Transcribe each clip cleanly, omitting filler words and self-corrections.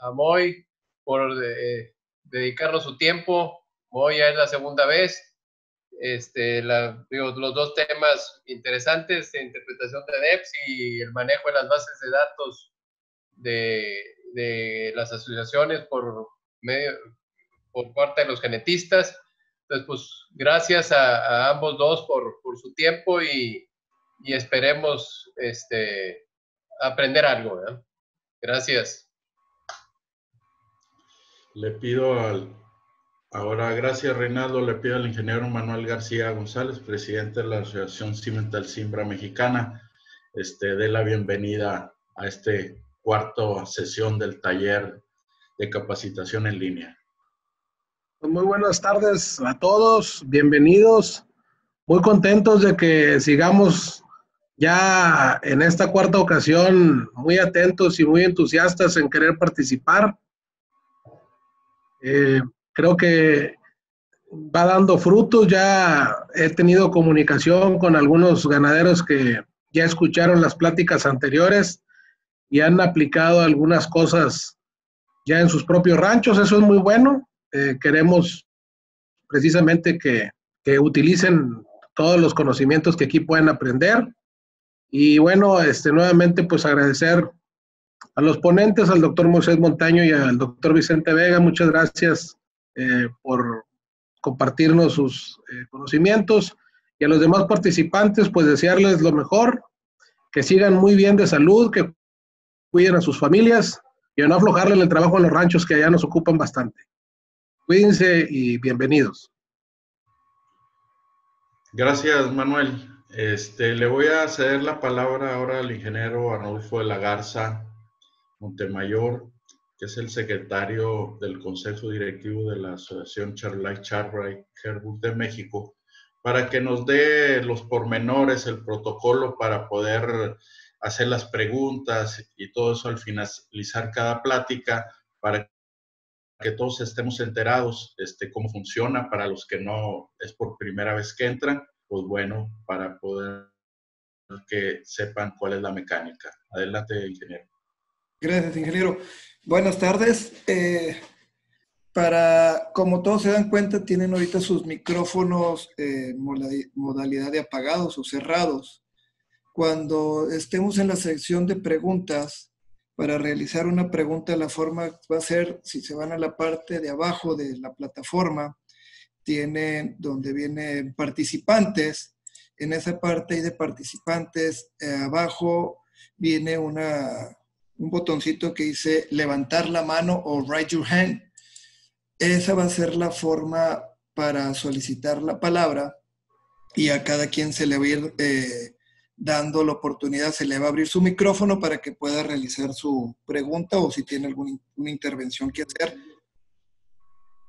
a Moy por dedicarnos su tiempo. Moy ya es la segunda vez. Los dos temas interesantes, interpretación de DEPS y el manejo de las bases de datos de las asociaciones por parte de los genetistas. Entonces, pues, gracias a ambos dos por su tiempo y esperemos aprender algo, ¿verdad? Gracias. Le pido ahora, gracias Reinaldo, le pido al ingeniero Manuel García González, presidente de la Asociación Cimental Cimbra Mexicana, dé la bienvenida a este cuarto sesión del taller de capacitación en línea. Muy buenas tardes a todos, bienvenidos. Muy contentos de que sigamos ya en esta cuarta ocasión muy atentos y muy entusiastas en querer participar. Creo que va dando frutos. Ya he tenido comunicación con algunos ganaderos que ya escucharon las pláticas anteriores y han aplicado algunas cosas ya en sus propios ranchos. Eso es muy bueno. Queremos precisamente que utilicen todos los conocimientos que aquí pueden aprender. Y bueno, nuevamente pues agradecer a los ponentes, al doctor Moisés Montaño y al doctor Vicente Vega. Muchas gracias por compartirnos sus conocimientos, y a los demás participantes pues desearles lo mejor, que sigan muy bien de salud, que cuiden a sus familias y a no aflojarle en el trabajo en los ranchos, que allá nos ocupan bastante. Cuídense y bienvenidos. Gracias, Manuel. Le voy a ceder la palabra ahora al ingeniero Arnulfo de la Garza Montemayor, que es el secretario del Consejo Directivo de la Asociación Charolais Charbray Herbull de México, para que nos dé los pormenores, el protocolo para poder hacer las preguntas y todo eso al finalizar cada plática, para que todos estemos enterados cómo funciona. Para los que no es por primera vez que entran, pues bueno, para poder que sepan cuál es la mecánica. Adelante, ingeniero. Gracias, ingeniero. Buenas tardes. Como todos se dan cuenta, tienen ahorita sus micrófonos modalidad de apagados o cerrados. Cuando estemos en la sección de preguntas, para realizar una pregunta, la forma va a ser, si se van a la parte de abajo de la plataforma, tienen donde vienen participantes. En esa parte de participantes, abajo viene un botoncito que dice levantar la mano o raise your hand. Esa va a ser la forma para solicitar la palabra, y a cada quien se le va a ir dando la oportunidad, se le va a abrir su micrófono para que pueda realizar su pregunta o si tiene alguna intervención que hacer.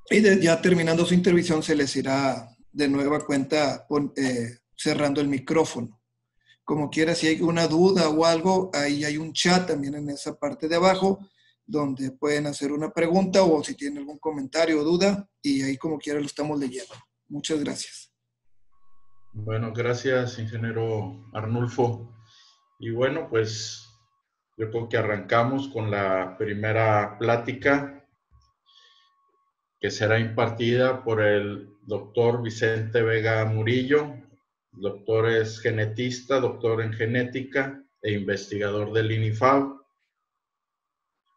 Y ya terminando su intervención se les irá de nueva cuenta cerrando el micrófono. Como quiera, si hay una duda o algo, ahí hay un chat también en esa parte de abajo, donde pueden hacer una pregunta o si tienen algún comentario o duda, y ahí como quiera lo estamos leyendo. Muchas gracias. Bueno, gracias, ingeniero Arnulfo. Y bueno, pues yo creo que arrancamos con la primera plática, que será impartida por el doctor Vicente Vega Murillo. El doctor es genetista, doctor en genética e investigador del INIFAB,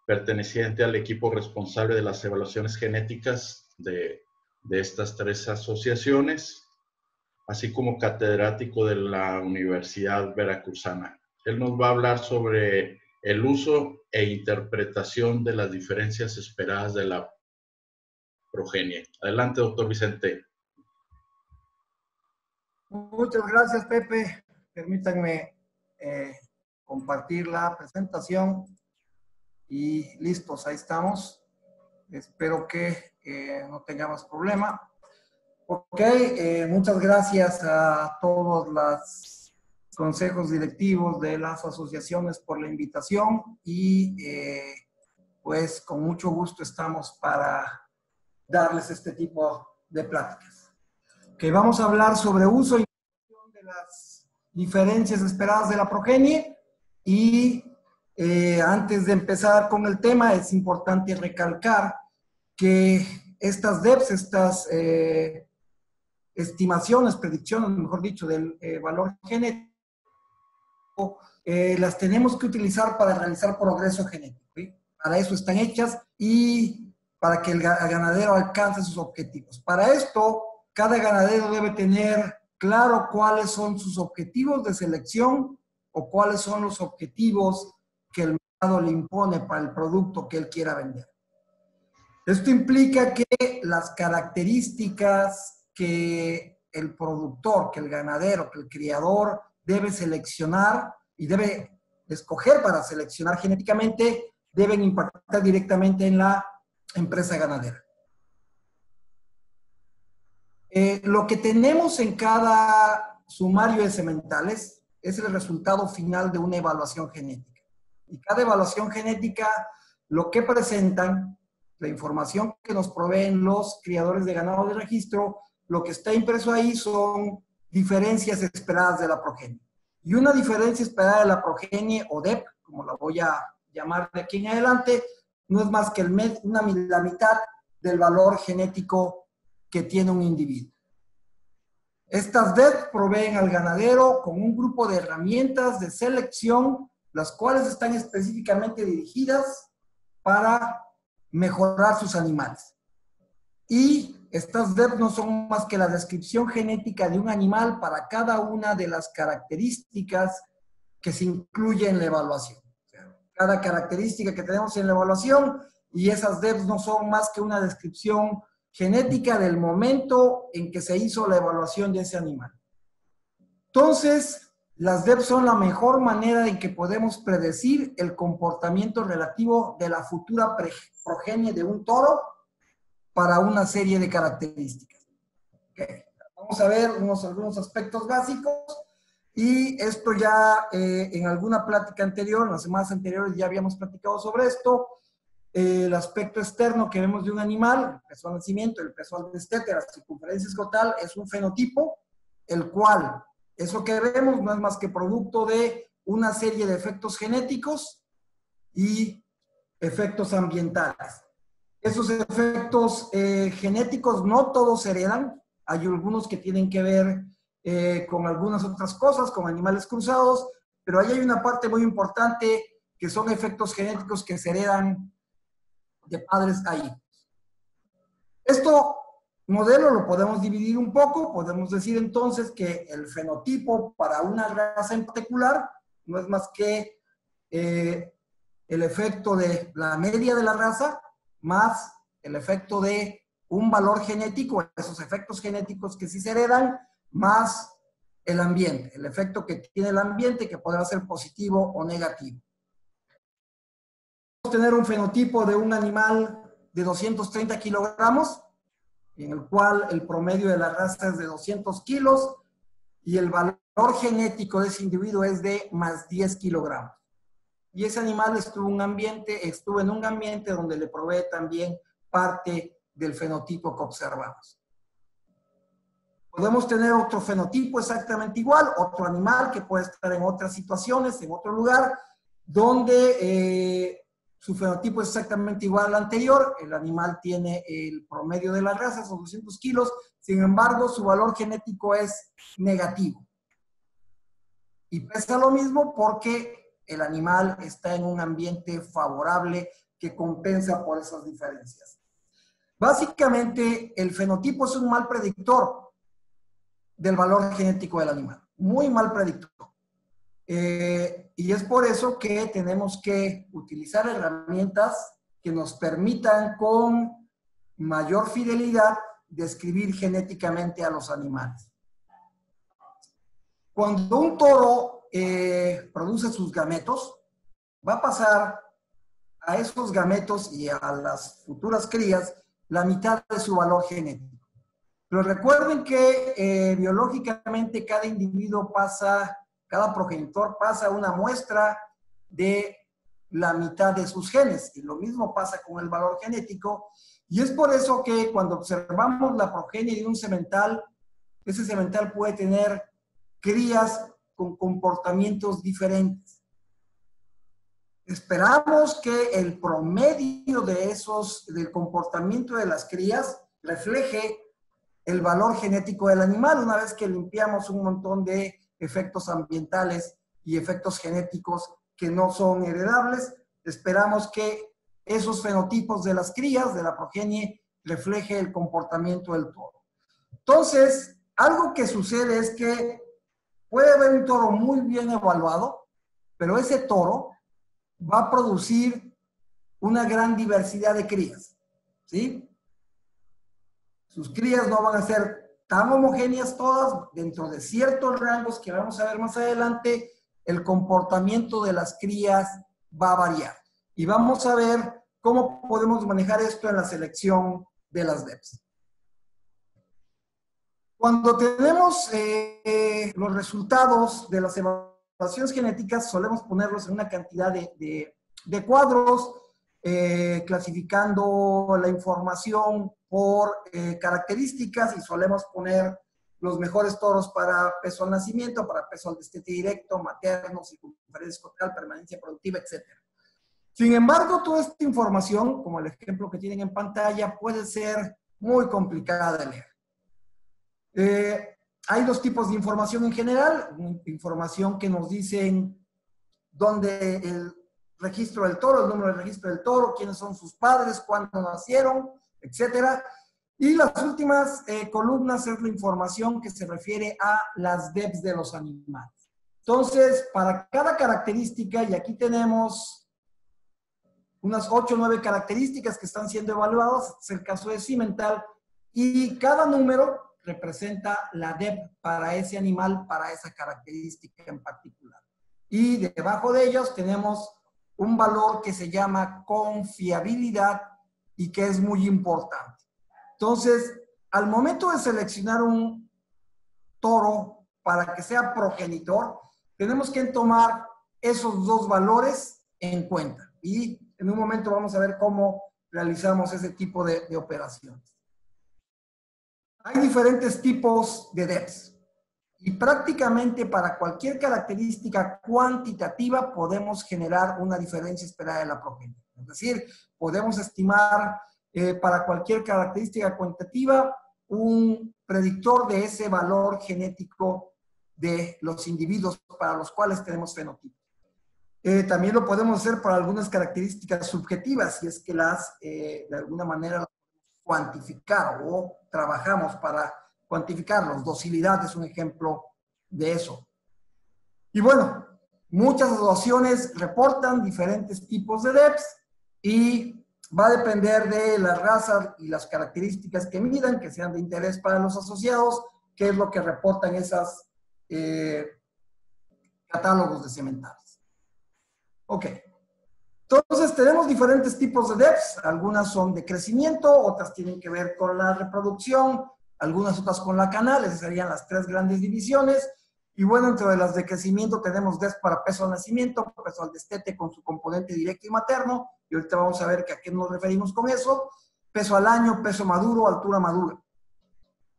perteneciente al equipo responsable de las evaluaciones genéticas de estas tres asociaciones, así como catedrático de la Universidad Veracruzana. Él nos va a hablar sobre el uso e interpretación de las diferencias esperadas de la progenie. Adelante, doctor Vicente. Muchas gracias, Pepe. Permítanme compartir la presentación. Y listos, ahí estamos. Espero que no tengamos problema. Ok, muchas gracias a todos los consejos directivos de las asociaciones por la invitación y pues con mucho gusto estamos para darles este tipo de pláticas. Que vamos a hablar sobre uso y de las diferencias esperadas de la progenie y Antes de empezar con el tema, es importante recalcar que estas DEPs, estas estimaciones, predicciones, mejor dicho, del valor genético, las tenemos que utilizar para realizar progreso genético, ¿sí? Para eso están hechas y para que el ganadero alcance sus objetivos. Para esto, cada ganadero debe tener claro cuáles son sus objetivos de selección o cuáles son los objetivos que el mercado le impone para el producto que él quiera vender. Esto implica que las características que el productor, que el ganadero, que el criador debe seleccionar y debe escoger para seleccionar genéticamente, deben impactar directamente en la empresa ganadera. Lo que tenemos en cada sumario de sementales es el resultado final de una evaluación genética. Y cada evaluación genética, lo que presentan, la información que nos proveen los criadores de ganado de registro, lo que está impreso ahí son diferencias esperadas de la progenie. Y una diferencia esperada de la progenie, o DEP, como la voy a llamar de aquí en adelante, no es más que la mitad del valor genético que tiene un individuo. Estas DEP proveen al ganadero con un grupo de herramientas de selección, las cuales están específicamente dirigidas para mejorar sus animales. Y estas DEP no son más que la descripción genética de un animal para cada una de las características que se incluyen en la evaluación. Cada característica que tenemos en la evaluación, y esas DEPs no son más que una descripción genética del momento en que se hizo la evaluación de ese animal. Entonces, las DEPs son la mejor manera en que podemos predecir el comportamiento relativo de la futura progenie de un toro para una serie de características. Okay. Vamos a ver algunos aspectos básicos, y esto ya en alguna plática anterior, en las semanas anteriores ya habíamos platicado sobre esto. El aspecto externo que vemos de un animal, el peso al nacimiento, el peso al destete, la circunferencia escrotal, es un fenotipo, el cual, eso que vemos no es más que producto de una serie de efectos genéticos y efectos ambientales. Esos efectos genéticos no todos se heredan, hay algunos que tienen que ver con algunas otras cosas, con animales cruzados, pero ahí hay una parte muy importante que son efectos genéticos que se heredan de padres a hijos. Esto modelo lo podemos dividir un poco, podemos decir entonces que el fenotipo para una raza en particular no es más que el efecto de la media de la raza más el efecto de un valor genético, esos efectos genéticos que sí se heredan, más el ambiente, el efecto que tiene el ambiente, que podrá ser positivo o negativo. Podemos tener un fenotipo de un animal de 230 kilogramos, en el cual el promedio de la raza es de 200 kilos, y el valor genético de ese individuo es de más 10 kilogramos. Y ese animal estuvo en un ambiente donde le provee también parte del fenotipo que observamos. Podemos tener otro fenotipo exactamente igual, otro animal que puede estar en otras situaciones, en otro lugar, donde su fenotipo es exactamente igual al anterior. El animal tiene el promedio de la raza, son 200 kilos, sin embargo, su valor genético es negativo. Y pesa lo mismo porque el animal está en un ambiente favorable que compensa por esas diferencias. Básicamente, el fenotipo es un mal predictor del valor genético del animal, muy mal predictor. Y es por eso que tenemos que utilizar herramientas que nos permitan con mayor fidelidad describir genéticamente a los animales. Cuando un toro produce sus gametos, va a pasar a esos gametos y a las futuras crías la mitad de su valor genético. Pero recuerden que biológicamente cada individuo pasa, cada progenitor pasa una muestra de la mitad de sus genes, y lo mismo pasa con el valor genético, y es por eso que cuando observamos la progenie de un semental, ese semental puede tener crías con comportamientos diferentes. esperamos que el promedio de del comportamiento de las crías refleje el valor genético del animal, una vez que limpiamos un montón de efectos ambientales y efectos genéticos que no son heredables. Esperamos que esos fenotipos de las crías, de la progenie, refleje el comportamiento del toro. Entonces, algo que sucede es que puede haber un toro muy bien evaluado, pero ese toro va a producir una gran diversidad de crías, ¿sí? Sus crías no van a ser tan homogéneas todas, dentro de ciertos rangos que vamos a ver más adelante, el comportamiento de las crías va a variar. Y vamos a ver cómo podemos manejar esto en la selección de las DEPs. Cuando tenemos los resultados de las evaluaciones genéticas, solemos ponerlos en una cantidad de cuadros, clasificando la información por características, y solemos poner los mejores toros para peso al nacimiento, para peso al destete directo, materno, circunferencia escrotal, permanencia productiva, etc. Sin embargo, toda esta información, como el ejemplo que tienen en pantalla, puede ser muy complicada de leer. Hay dos tipos de información en general: información que nos dicen dónde el registro del toro, el número de registro del toro, quiénes son sus padres, cuándo nacieron, etc. Y las últimas columnas es la información que se refiere a las DEPs de los animales. Entonces, para cada característica, y aquí tenemos unas 8 o 9 características que están siendo evaluadas, es el caso de Cimental, y cada número representa la DEP para ese animal, para esa característica en particular. Y debajo de ellos tenemos un valor que se llama confiabilidad y que es muy importante. Entonces, al momento de seleccionar un toro para que sea progenitor, tenemos que tomar esos dos valores en cuenta. Y en un momento vamos a ver cómo realizamos ese tipo de operaciones. Hay diferentes tipos de DEPs y prácticamente para cualquier característica cuantitativa podemos generar una diferencia esperada de la progenie. Es decir, podemos estimar para cualquier característica cuantitativa un predictor de ese valor genético de los individuos para los cuales tenemos fenotipos. También lo podemos hacer para algunas características subjetivas, si es que las de alguna manera cuantificar o trabajamos para cuantificarlos. Docilidad es un ejemplo de eso. Y bueno, muchas asociaciones reportan diferentes tipos de DEPs y va a depender de la raza y las características que midan, que sean de interés para los asociados, qué es lo que reportan esas catálogos de sementales. Ok. Entonces, tenemos diferentes tipos de DEPs. Algunas son de crecimiento, otras tienen que ver con la reproducción, algunas otras con la canal. Esas serían las 3 grandes divisiones. Y bueno, entre las de crecimiento tenemos DEPs para peso al nacimiento, peso al destete con su componente directo y materno. Y ahorita vamos a ver a qué nos referimos con eso. Peso al año, peso maduro, altura madura.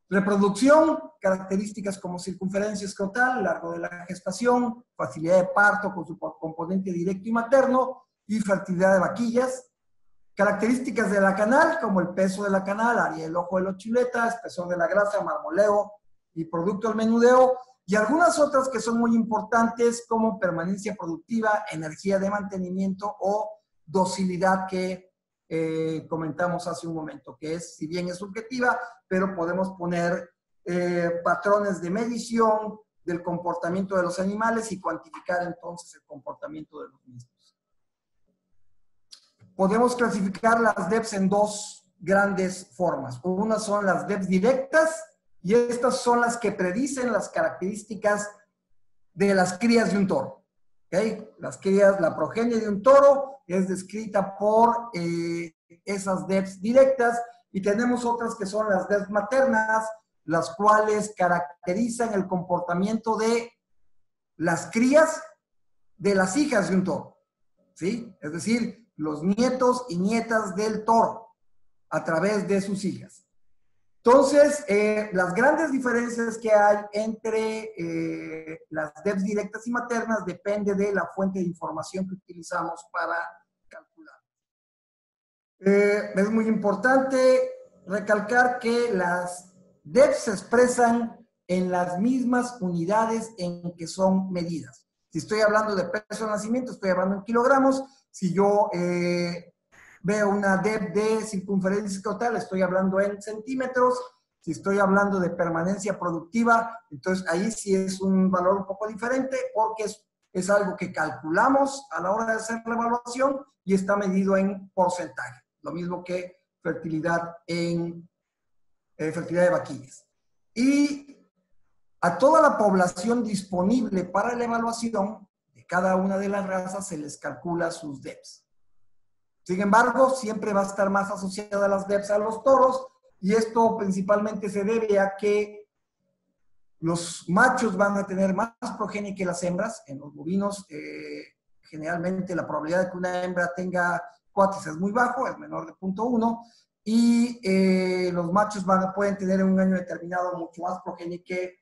Reproducción, características como circunferencia escrotal, largo de la gestación, facilidad de parto con su componente directo y materno, y fertilidad de vaquillas. Características de la canal, como el peso de la canal, área del ojo de los chuletas, espesor de la grasa, marmoleo y producto del menudeo, y algunas otras que son muy importantes, como permanencia productiva, energía de mantenimiento o docilidad, que comentamos hace un momento, que es, si bien es subjetiva, pero podemos poner patrones de medición del comportamiento de los animales y cuantificar entonces el comportamiento de los mismos. Podemos clasificar las DEPs en 2 grandes formas. Una son las DEPs directas, y estas son las que predicen las características de las crías de un toro. ¿Okay? Las crías, la progenie de un toro es descrita por esas DEPs directas, y tenemos otras que son las DEPs maternas, las cuales caracterizan el comportamiento de las crías de las hijas de un toro. ¿Sí? Es decir, los nietos y nietas del toro a través de sus hijas. Entonces, las grandes diferencias que hay entre las DEPs directas y maternas depende de la fuente de información que utilizamos para calcular. Es muy importante recalcar que las DEPs se expresan en las mismas unidades en que son medidas. Si estoy hablando de peso de nacimiento, estoy hablando en kilogramos. Si yo veo una DEP de circunferencia escrotal, estoy hablando en centímetros. Si estoy hablando de permanencia productiva, entonces ahí sí es un valor un poco diferente porque es algo que calculamos a la hora de hacer la evaluación y está medido en porcentaje. Lo mismo que fertilidad fertilidad de vaquillas. Y a toda la población disponible para la evaluación de cada una de las razas se les calcula sus DEPs. Sin embargo, siempre va a estar más asociada a las DEPs a los toros, y esto principalmente se debe a que los machos van a tener más progenie que las hembras. En los bovinos, generalmente la probabilidad de que una hembra tenga cuates es muy bajo, es menor de 0.1, y los machos pueden tener en un año determinado mucho más progenie que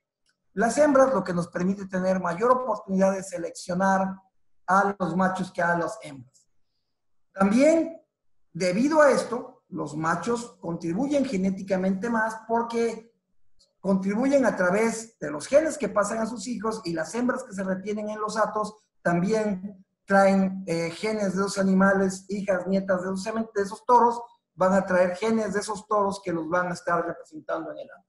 las hembras, lo que nos permite tener mayor oportunidad de seleccionar a los machos que a las hembras. También, debido a esto, los machos contribuyen genéticamente más porque contribuyen a través de los genes que pasan a sus hijos, y las hembras que se retienen en los hatos también traen genes de esos animales, hijas, nietas de esos toros, van a traer genes de esos toros que los van a estar representando en el hato.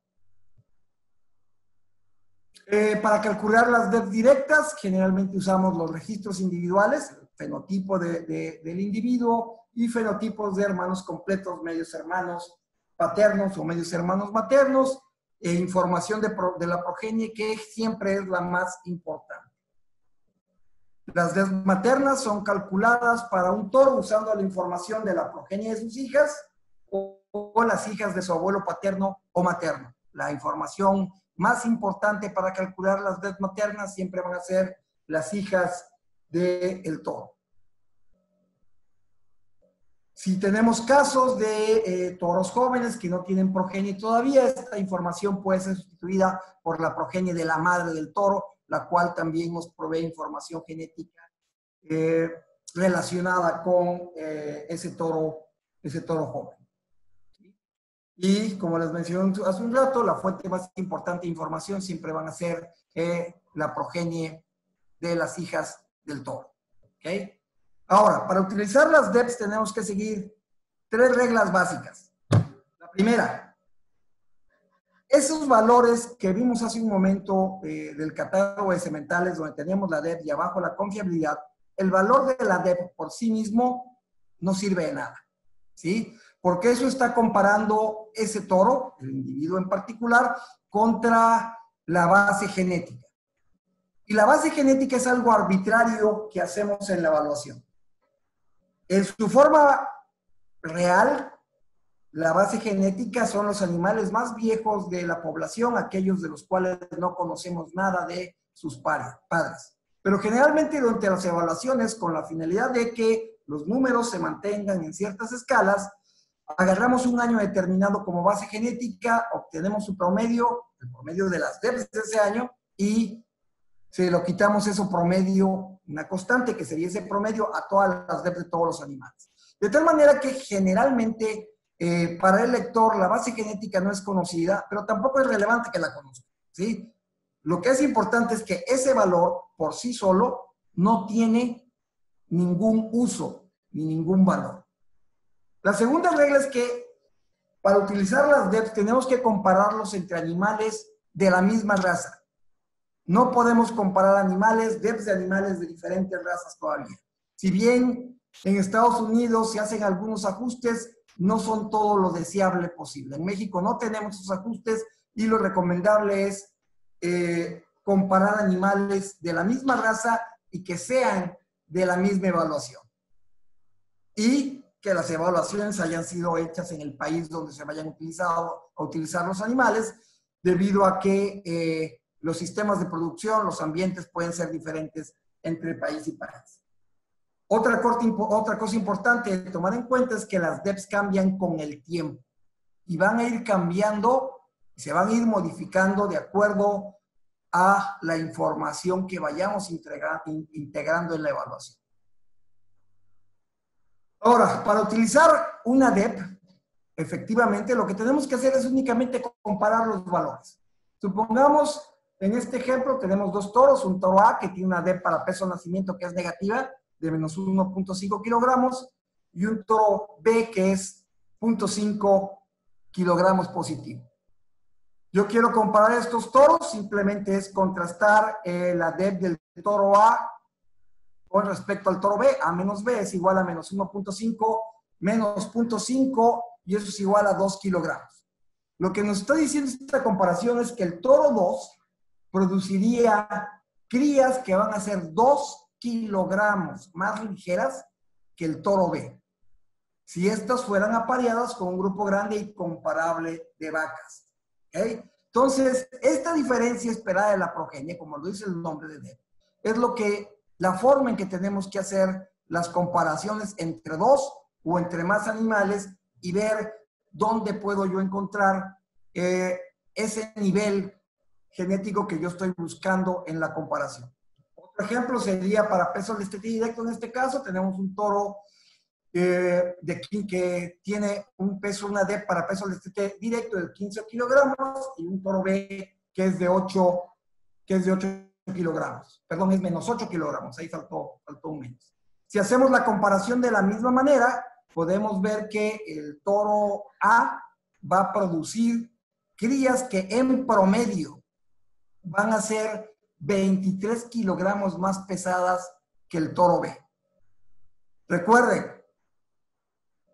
Para calcular las DEPs directas, generalmente usamos los registros individuales, el fenotipo del individuo y fenotipos de hermanos completos, medios hermanos paternos o medios hermanos maternos, e información de la progenie, que siempre es la más importante. Las DEPs maternas son calculadas para un toro usando la información de la progenie de sus hijas o las hijas de su abuelo paterno o materno. La información más importante para calcular las DEPs maternas siempre van a ser las hijas del toro. Si tenemos casos de toros jóvenes que no tienen progenie todavía, esta información puede ser sustituida por la progenie de la madre del toro, la cual también nos provee información genética relacionada con ese toro joven. Y como les mencioné hace un rato, la fuente más importante de información siempre van a ser la progenie de las hijas del toro. ¿Okay? Ahora, para utilizar las DEPs tenemos que seguir 3 reglas básicas. La primera, esos valores que vimos hace un momento del catálogo de sementales, donde teníamos la DEP y abajo la confiabilidad, el valor de la DEP por sí mismo no sirve de nada, ¿sí? Porque eso está comparando ese toro, el individuo en particular, contra la base genética. Y la base genética es algo arbitrario que hacemos en la evaluación. En su forma real, la base genética son los animales más viejos de la población, aquellos de los cuales no conocemos nada de sus padres. Pero generalmente durante las evaluaciones, con la finalidad de que los números se mantengan en ciertas escalas, agarramos un año determinado como base genética, obtenemos un promedio, el promedio de las DEPs de ese año, y se lo quitamos eso promedio, una constante que sería ese promedio a todas las DEPs de todos los animales. De tal manera que generalmente para el lector la base genética no es conocida, pero tampoco es relevante que la conozca, ¿sí? Lo que es importante es que ese valor por sí solo no tiene ningún uso ni ningún valor. La segunda regla es que para utilizar las DEPs tenemos que compararlos entre animales de la misma raza. No podemos comparar animales, DEPs de animales de diferentes razas todavía. Si bien en Estados Unidos se hacen algunos ajustes, no son todo lo deseable posible. En México no tenemos esos ajustes y lo recomendable es comparar animales de la misma raza y que sean de la misma evaluación. Y que las evaluaciones hayan sido hechas en el país donde se vayan a utilizar los animales, debido a que los sistemas de producción, los ambientes pueden ser diferentes entre país y país. Otra cosa importante de tomar en cuenta es que las DEPs cambian con el tiempo. y van a ir cambiando, se van a ir modificando de acuerdo a la información que vayamos integrando en la evaluación. Ahora, para utilizar una DEP, efectivamente, lo que tenemos que hacer es únicamente comparar los valores. Supongamos, en este ejemplo, tenemos dos toros, un toro A que tiene una DEP para peso de nacimiento que es negativa, de menos 1.5 kilogramos, y un toro B que es 0.5 kilogramos positivo. Yo quiero comparar estos toros, simplemente es contrastar la DEP del toro A con respecto al toro B. A menos B es igual a menos 1.5, menos 0.5, y eso es igual a 2 kilogramos. Lo que nos está diciendo esta comparación es que el toro 2 produciría crías que van a ser 2 kilogramos más ligeras que el toro B, si estas fueran apareadas con un grupo grande y comparable de vacas. ¿Okay? Entonces, esta diferencia esperada de la progenie, como lo dice el nombre de DEP, es la forma en que tenemos que hacer las comparaciones entre dos o entre más animales y ver dónde puedo yo encontrar ese nivel genético que yo estoy buscando en la comparación. Otro ejemplo sería para peso al destete directo. En este caso tenemos un toro que tiene un peso, una DEP para peso al destete directo de 15 kilogramos y un toro B que es de 8 kilogramos. Perdón, es menos 8 kilogramos. Ahí faltó un menos. Si hacemos la comparación de la misma manera, podemos ver que el toro A va a producir crías que en promedio van a ser 23 kilogramos más pesadas que el toro B. Recuerden,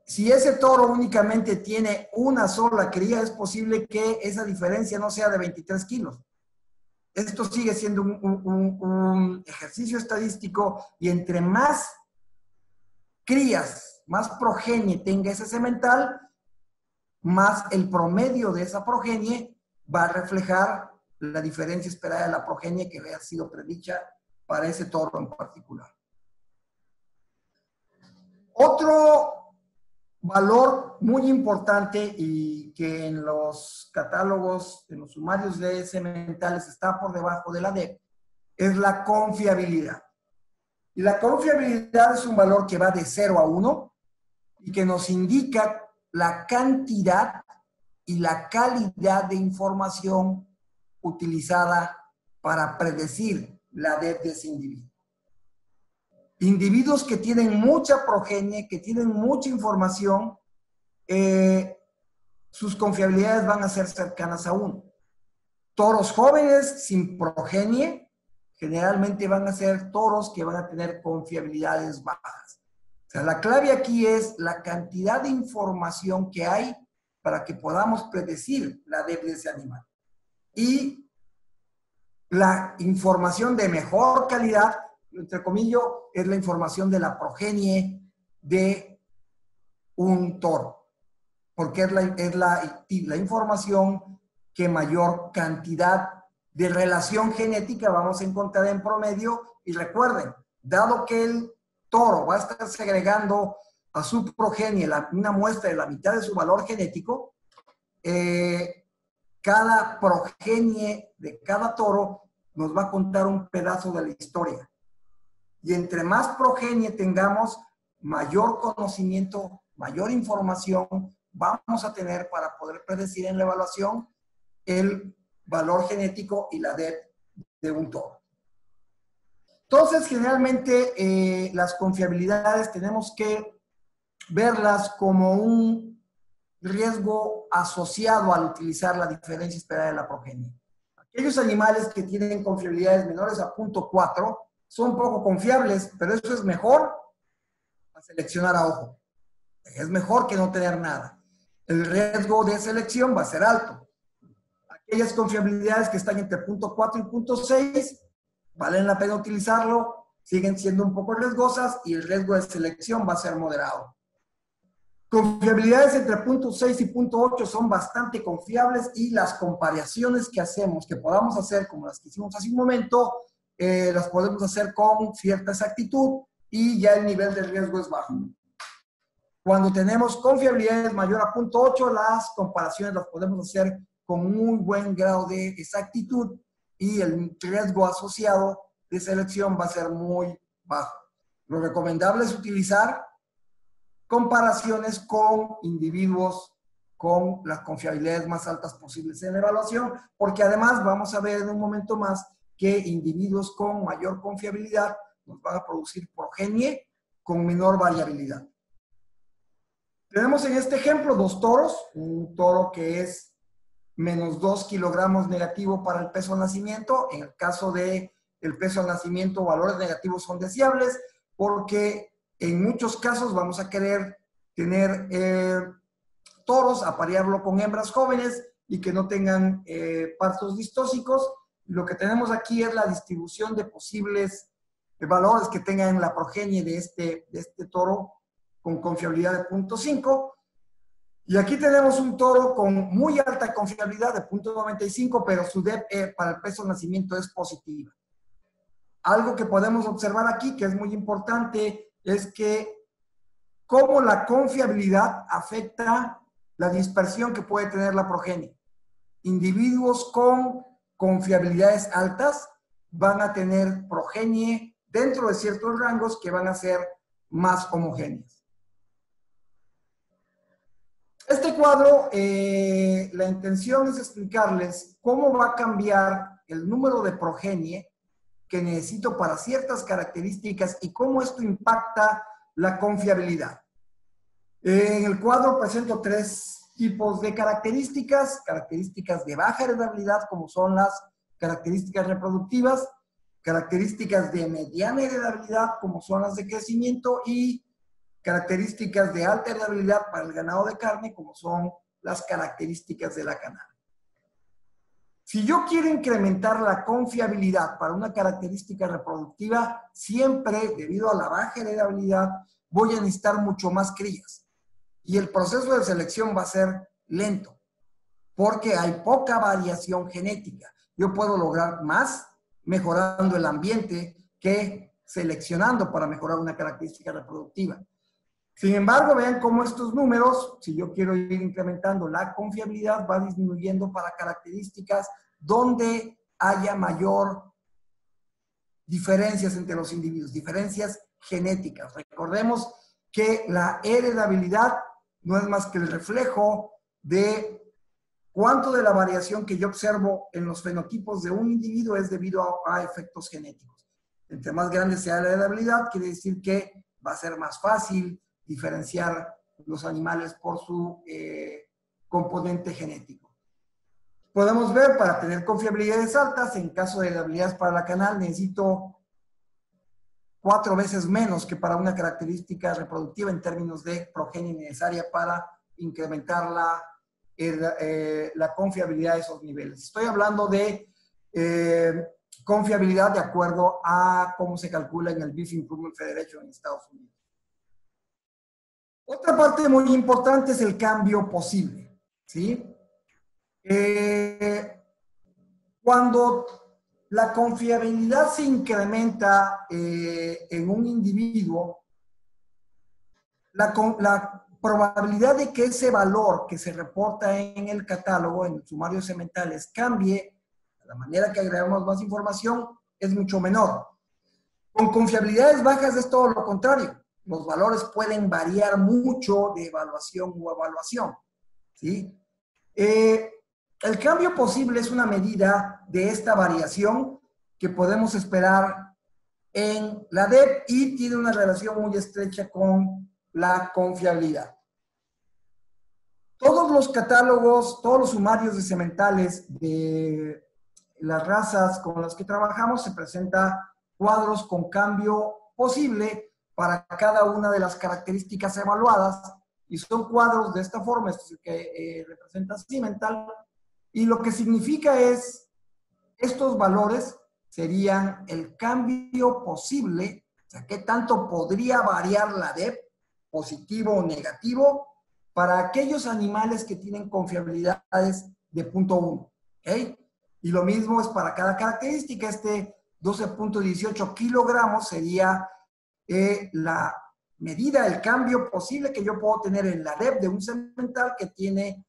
si ese toro únicamente tiene una sola cría, es posible que esa diferencia no sea de 23 kilos. Esto sigue siendo un ejercicio estadístico, y entre más crías, más progenie tenga ese semental, más el promedio de esa progenie va a reflejar la diferencia esperada de la progenie que haya sido predicha para ese toro en particular. Otro valor muy importante y que en los catálogos, en los sumarios de sementales está por debajo de la DEP, es la confiabilidad. Y la confiabilidad es un valor que va de 0 a 1 y que nos indica la cantidad y la calidad de información utilizada para predecir la DEP de ese individuo. Individuos que tienen mucha progenie, que tienen mucha información, sus confiabilidades van a ser cercanas a 1. Toros jóvenes sin progenie generalmente van a ser toros que van a tener confiabilidades bajas. O sea, la clave aquí es la cantidad de información que hay para que podamos predecir la DEP de ese animal. Y la información de mejor calidad, entre comillas, es la información de la progenie de un toro, porque es la información que mayor cantidad de relación genética vamos a encontrar en promedio. Y recuerden, dado que el toro va a estar segregando a su progenie una muestra de la mitad de su valor genético, cada progenie de cada toro nos va a contar un pedazo de la historia. Y entre más progenie tengamos, mayor conocimiento, mayor información vamos a tener para poder predecir en la evaluación el valor genético y la DEP de un toro. Entonces, generalmente las confiabilidades tenemos que verlas como un riesgo asociado al utilizar la diferencia esperada de la progenie. Aquellos animales que tienen confiabilidades menores a 0.4 son poco confiables, pero eso es mejor a seleccionar a ojo. Es mejor que no tener nada. El riesgo de selección va a ser alto. Aquellas confiabilidades que están entre 0.4 y 0.6 valen la pena utilizarlo, siguen siendo un poco riesgosas y el riesgo de selección va a ser moderado. Confiabilidades entre 0.6 y 0.8 son bastante confiables, y las comparaciones que hacemos, que podamos hacer como las que hicimos hace un momento, las podemos hacer con cierta exactitud y ya el nivel de riesgo es bajo. Cuando tenemos confiabilidades mayor a 0.8, las comparaciones las podemos hacer con muy buen grado de exactitud y el riesgo asociado de selección va a ser muy bajo. Lo recomendable es utilizar comparaciones con individuos con las confiabilidades más altas posibles en la evaluación, porque además vamos a ver en un momento más que individuos con mayor confiabilidad nos van a producir progenie con menor variabilidad. Tenemos en este ejemplo dos toros, un toro que es menos 2 kilogramos negativo para el peso al nacimiento. En el caso de el peso al nacimiento, valores negativos son deseables porque en muchos casos vamos a querer tener toros, aparearlo con hembras jóvenes y que no tengan partos distóxicos. Lo que tenemos aquí es la distribución de posibles valores que tengan la progenie de este toro con confiabilidad de 0.5. Y aquí tenemos un toro con muy alta confiabilidad de 0.95, pero su DEP para el peso de nacimiento es positiva. Algo que podemos observar aquí, que es muy importante, es que cómo la confiabilidad afecta la dispersión que puede tener la progenie. Individuos con confiabilidades altas van a tener progenie dentro de ciertos rangos que van a ser más homogéneas. Este cuadro, la intención es explicarles cómo va a cambiar el número de progenie que necesito para ciertas características y cómo esto impacta la confiabilidad. En el cuadro presento 3 tipos de características de baja heredabilidad, como son las características reproductivas, características de mediana heredabilidad, como son las de crecimiento, y características de alta heredabilidad para el ganado de carne, como son las características de la canal. Si yo quiero incrementar la confiabilidad para una característica reproductiva, siempre, debido a la baja heredabilidad, voy a necesitar mucho más crías. Y el proceso de selección va a ser lento, porque hay poca variación genética. Yo puedo lograr más mejorando el ambiente que seleccionando para mejorar una característica reproductiva. Sin embargo, vean cómo estos números, si yo quiero ir incrementando la confiabilidad, va disminuyendo para características donde haya mayor diferencias entre los individuos, diferencias genéticas. Recordemos que la heredabilidad no es más que el reflejo de cuánto de la variación que yo observo en los fenotipos de un individuo es debido a efectos genéticos. Entre más grande sea la heredabilidad, quiere decir que va a ser más fácil diferenciar los animales por su componente genético. Podemos ver, para tener confiabilidades altas, en caso de heredabilidades para la canal, necesito 4 veces menos que para una característica reproductiva en términos de progenie necesaria para incrementar la confiabilidad de esos niveles. Estoy hablando de confiabilidad de acuerdo a cómo se calcula en el Beef Improvement Federation en Estados Unidos. Otra parte muy importante es el cambio posible, ¿sí? Cuando la confiabilidad se incrementa en un individuo, la probabilidad de que ese valor que se reporta en el catálogo, en el sumario sementales, cambie de la manera que agregamos más información es mucho menor. Con confiabilidades bajas es todo lo contrario. Los valores pueden variar mucho de evaluación u evaluación, ¿sí? El cambio posible es una medida de esta variación que podemos esperar en la DEP y tiene una relación muy estrecha con la confiabilidad. Todos los catálogos, todos los sumarios de sementales de las razas con las que trabajamos se presenta cuadros con cambio posible para cada una de las características evaluadas, y son cuadros de esta forma, esto es el que representa cimental, y lo que significa es, estos valores serían el cambio posible, o sea, qué tanto podría variar la DEP, positivo o negativo, para aquellos animales que tienen confiabilidades de 0.1, ¿ok? Y lo mismo es para cada característica. Este 12.18 kilogramos sería la medida el cambio posible que yo puedo tener en la DEP de un semental que tiene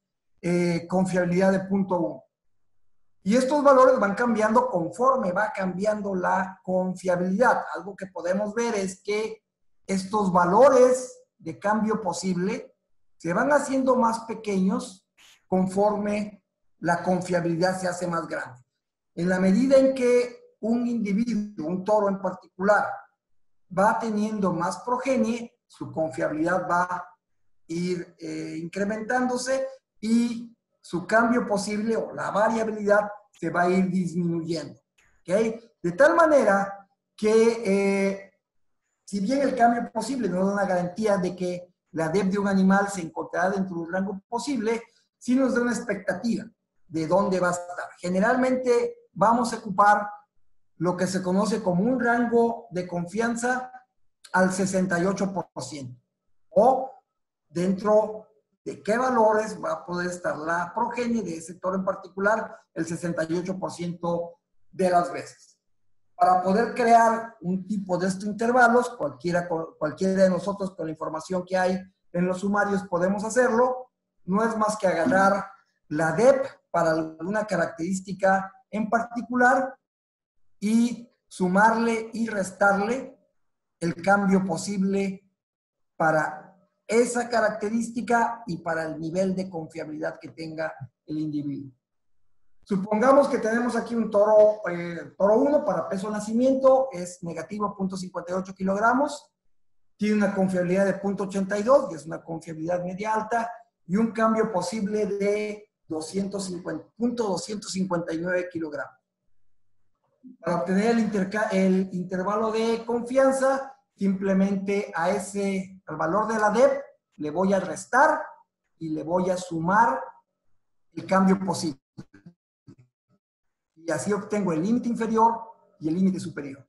confiabilidad de 0.1. Y estos valores van cambiando conforme va cambiando la confiabilidad. Algo que podemos ver es que estos valores de cambio posible se van haciendo más pequeños conforme la confiabilidad se hace más grande. En la medida en que un individuo, un toro en particular, va teniendo más progenie, su confiabilidad va a ir incrementándose y su cambio posible o la variabilidad se va a ir disminuyendo. ¿Okay? De tal manera que si bien el cambio posible no da una garantía de que la DEP de un animal se encontrará dentro del rango posible, sí nos da una expectativa de dónde va a estar. Generalmente vamos a ocupar lo que se conoce como un rango de confianza al 68%. O dentro de qué valores va a poder estar la progenie de ese toro en particular el 68% de las veces. Para poder crear un tipo de estos intervalos, cualquiera de nosotros con la información que hay en los sumarios podemos hacerlo. No es más que agarrar la DEP para alguna característica en particular y sumarle y restarle el cambio posible para esa característica y para el nivel de confiabilidad que tenga el individuo. Supongamos que tenemos aquí un toro, toro 1 para peso de nacimiento, es negativo 0.58 kilogramos, tiene una confiabilidad de 0.82, que es una confiabilidad media alta, y un cambio posible de 259 kilogramos. Para obtener el intervalo de confianza, simplemente al valor de la DEP le voy a restar y le voy a sumar el cambio posible. Y así obtengo el límite inferior y el límite superior.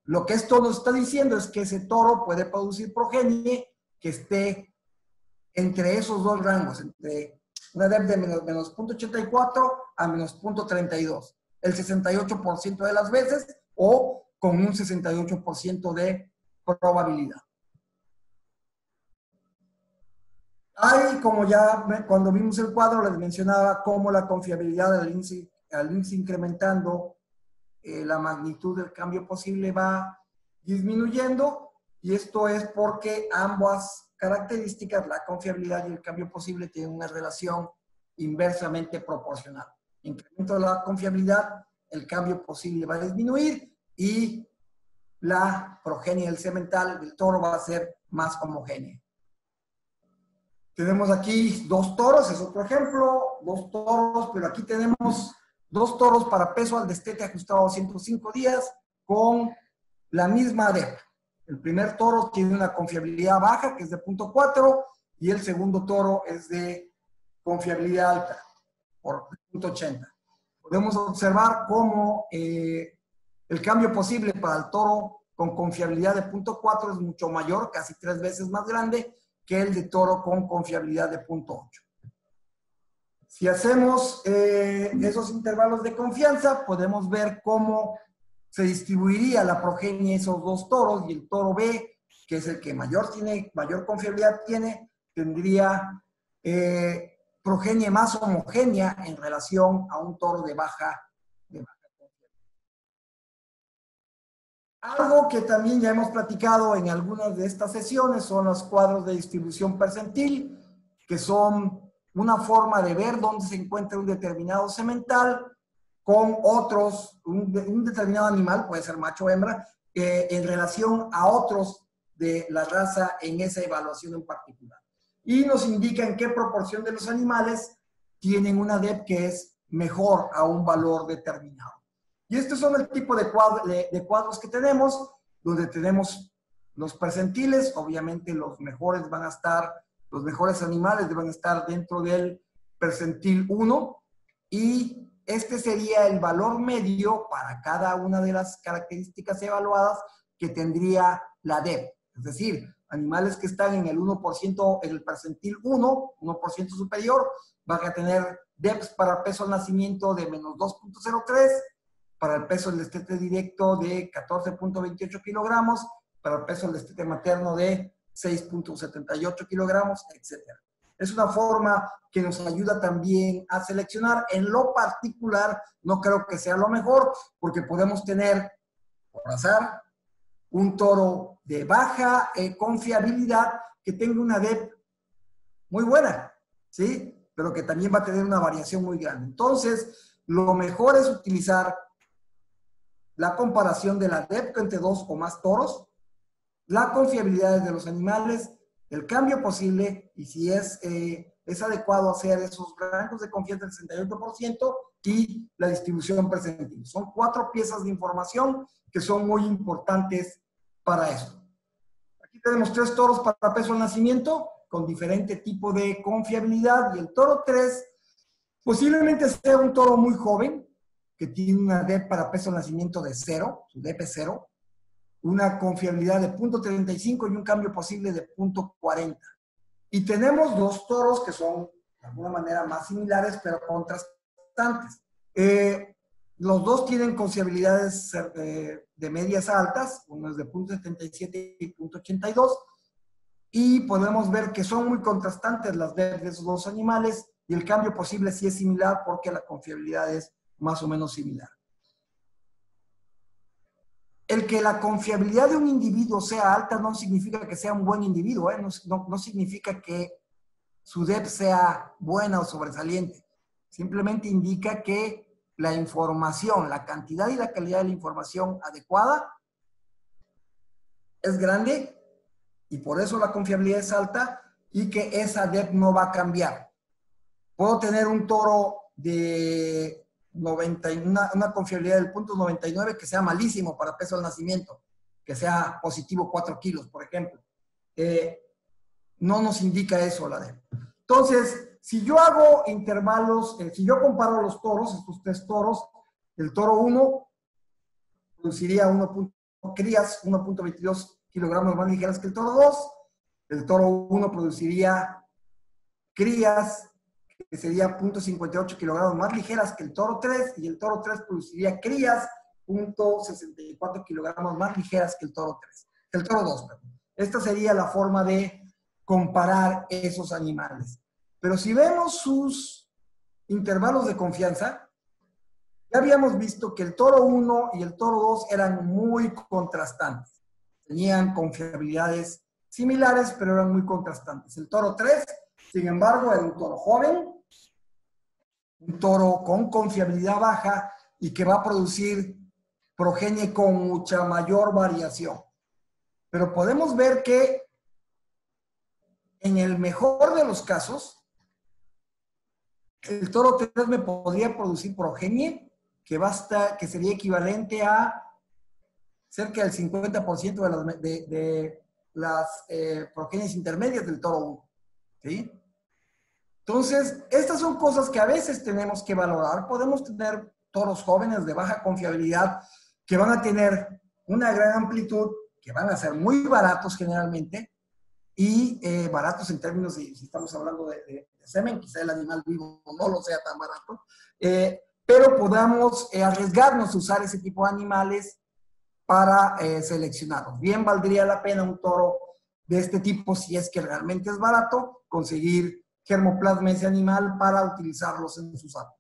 Lo que esto nos está diciendo es que ese toro puede producir progenie que esté entre esos dos rangos, entre una DEP de menos 0.84 a menos 0.32, el 68% de las veces o con un 68% de probabilidad. Ahí, como ya cuando vimos el cuadro, les mencionaba cómo la confiabilidad al irse incrementando, la magnitud del cambio posible va disminuyendo, y esto es porque ambas características, la confiabilidad y el cambio posible, tienen una relación inversamente proporcional. Incremento de la confiabilidad, el cambio posible va a disminuir y la progenie del semental del toro va a ser más homogénea. Tenemos aquí dos toros, es otro ejemplo, dos toros, pero aquí tenemos dos toros para peso al destete ajustado a 105 días con la misma DEP. El primer toro tiene una confiabilidad baja, que es de 0.4, y el segundo toro es de confiabilidad alta, por 0.80. Podemos observar cómo el cambio posible para el toro con confiabilidad de 0.4 es mucho mayor, casi 3 veces más grande, que el de toro con confiabilidad de 0.8. Si hacemos esos intervalos de confianza, podemos ver cómo se distribuiría la progenie de esos dos toros, y el toro B, que es el que mayor confiabilidad tiene, tendría progenie más homogénea en relación a un toro de baja confiabilidad. Algo que también ya hemos platicado en algunas de estas sesiones son los cuadros de distribución percentil, que son una forma de ver dónde se encuentra un determinado semental con otros, un determinado animal, puede ser macho o hembra, en relación a otros de la raza en esa evaluación en particular. Y nos indica en qué proporción de los animales tienen una DEP que es mejor a un valor determinado. Y estos son el tipo de cuadros que tenemos, donde tenemos los percentiles. Obviamente los mejores animales deben estar dentro del percentil 1, y este sería el valor medio para cada una de las características evaluadas que tendría la DEP. Es decir, animales que están en el 1%, en el percentil 1% superior, van a tener DEPs para peso al nacimiento de menos 2.03, para el peso del destete directo de 14.28 kilogramos, para el peso del destete materno de 6.78 kilogramos, etc. Es una forma que nos ayuda también a seleccionar. En lo particular, no creo que sea lo mejor, porque podemos tener, por azar, un toro de baja confiabilidad que tenga una DEP muy buena, ¿sí? Pero que también va a tener una variación muy grande. Entonces, lo mejor es utilizar la comparación de la DEP entre 2 o más toros, la confiabilidad de los animales, el cambio posible y si es adecuado hacer esos rangos de confianza del 68% y la distribución percentil. Son 4 piezas de información que son muy importantes para esto. Aquí tenemos 3 toros para peso al nacimiento con diferente tipo de confiabilidad y el toro 3 posiblemente sea un toro muy joven que tiene una DEP para peso al nacimiento de 0, su DEP es 0, una confiabilidad de 0.35 y un cambio posible de 0.40. Y tenemos 2 toros que son de alguna manera más similares, pero contrastantes. Los 2 tienen confiabilidades de medias a altas, uno es de 0.77 y 0.82, y podemos ver que son muy contrastantes las de esos 2 animales, y el cambio posible sí es similar porque la confiabilidad es más o menos similar. El que la confiabilidad de un individuo sea alta no significa que sea un buen individuo, no significa que su DEP sea buena o sobresaliente. Simplemente indica que la información, la cantidad y la calidad de la información adecuada es grande y por eso la confiabilidad es alta y que esa DEP no va a cambiar. Puedo tener un toro de una confiabilidad del 0.99 que sea malísimo para peso al nacimiento, que sea positivo 4 kilos, por ejemplo. No nos indica eso la DEP. Entonces, si yo hago intervalos, si yo comparo los toros, estos 3 toros, el toro 1 produciría crías 1.22 kilogramos más ligeras que el toro 2, el toro 1 produciría crías que sería 0.58 kilogramos más ligeras que el toro 3, y el toro 3 produciría crías 0.64 kilogramos más ligeras que el toro 3, el toro 2, perdón. Esta sería la forma de comparar esos animales. Pero si vemos sus intervalos de confianza, ya habíamos visto que el toro 1 y el toro 2 eran muy contrastantes. Tenían confiabilidades similares, pero eran muy contrastantes. El toro 3, sin embargo, era un toro joven, un toro con confiabilidad baja y que va a producir progenie con mucha mayor variación. Pero podemos ver que en el mejor de los casos, el toro 3 me podría producir progenie que sería equivalente a cerca del 50% de las progenies intermedias del toro 1. ¿Sí? Entonces, estas son cosas que a veces tenemos que valorar. Podemos tener toros jóvenes de baja confiabilidad que van a tener una gran amplitud, que van a ser muy baratos generalmente, y baratos en términos de, si estamos hablando de semen, quizá el animal vivo no lo sea tan barato, pero podamos arriesgarnos a usar ese tipo de animales para seleccionarlos. Bien valdría la pena un toro de este tipo, si es que realmente es barato, conseguir germoplasma ese animal para utilizarlos en sus actos.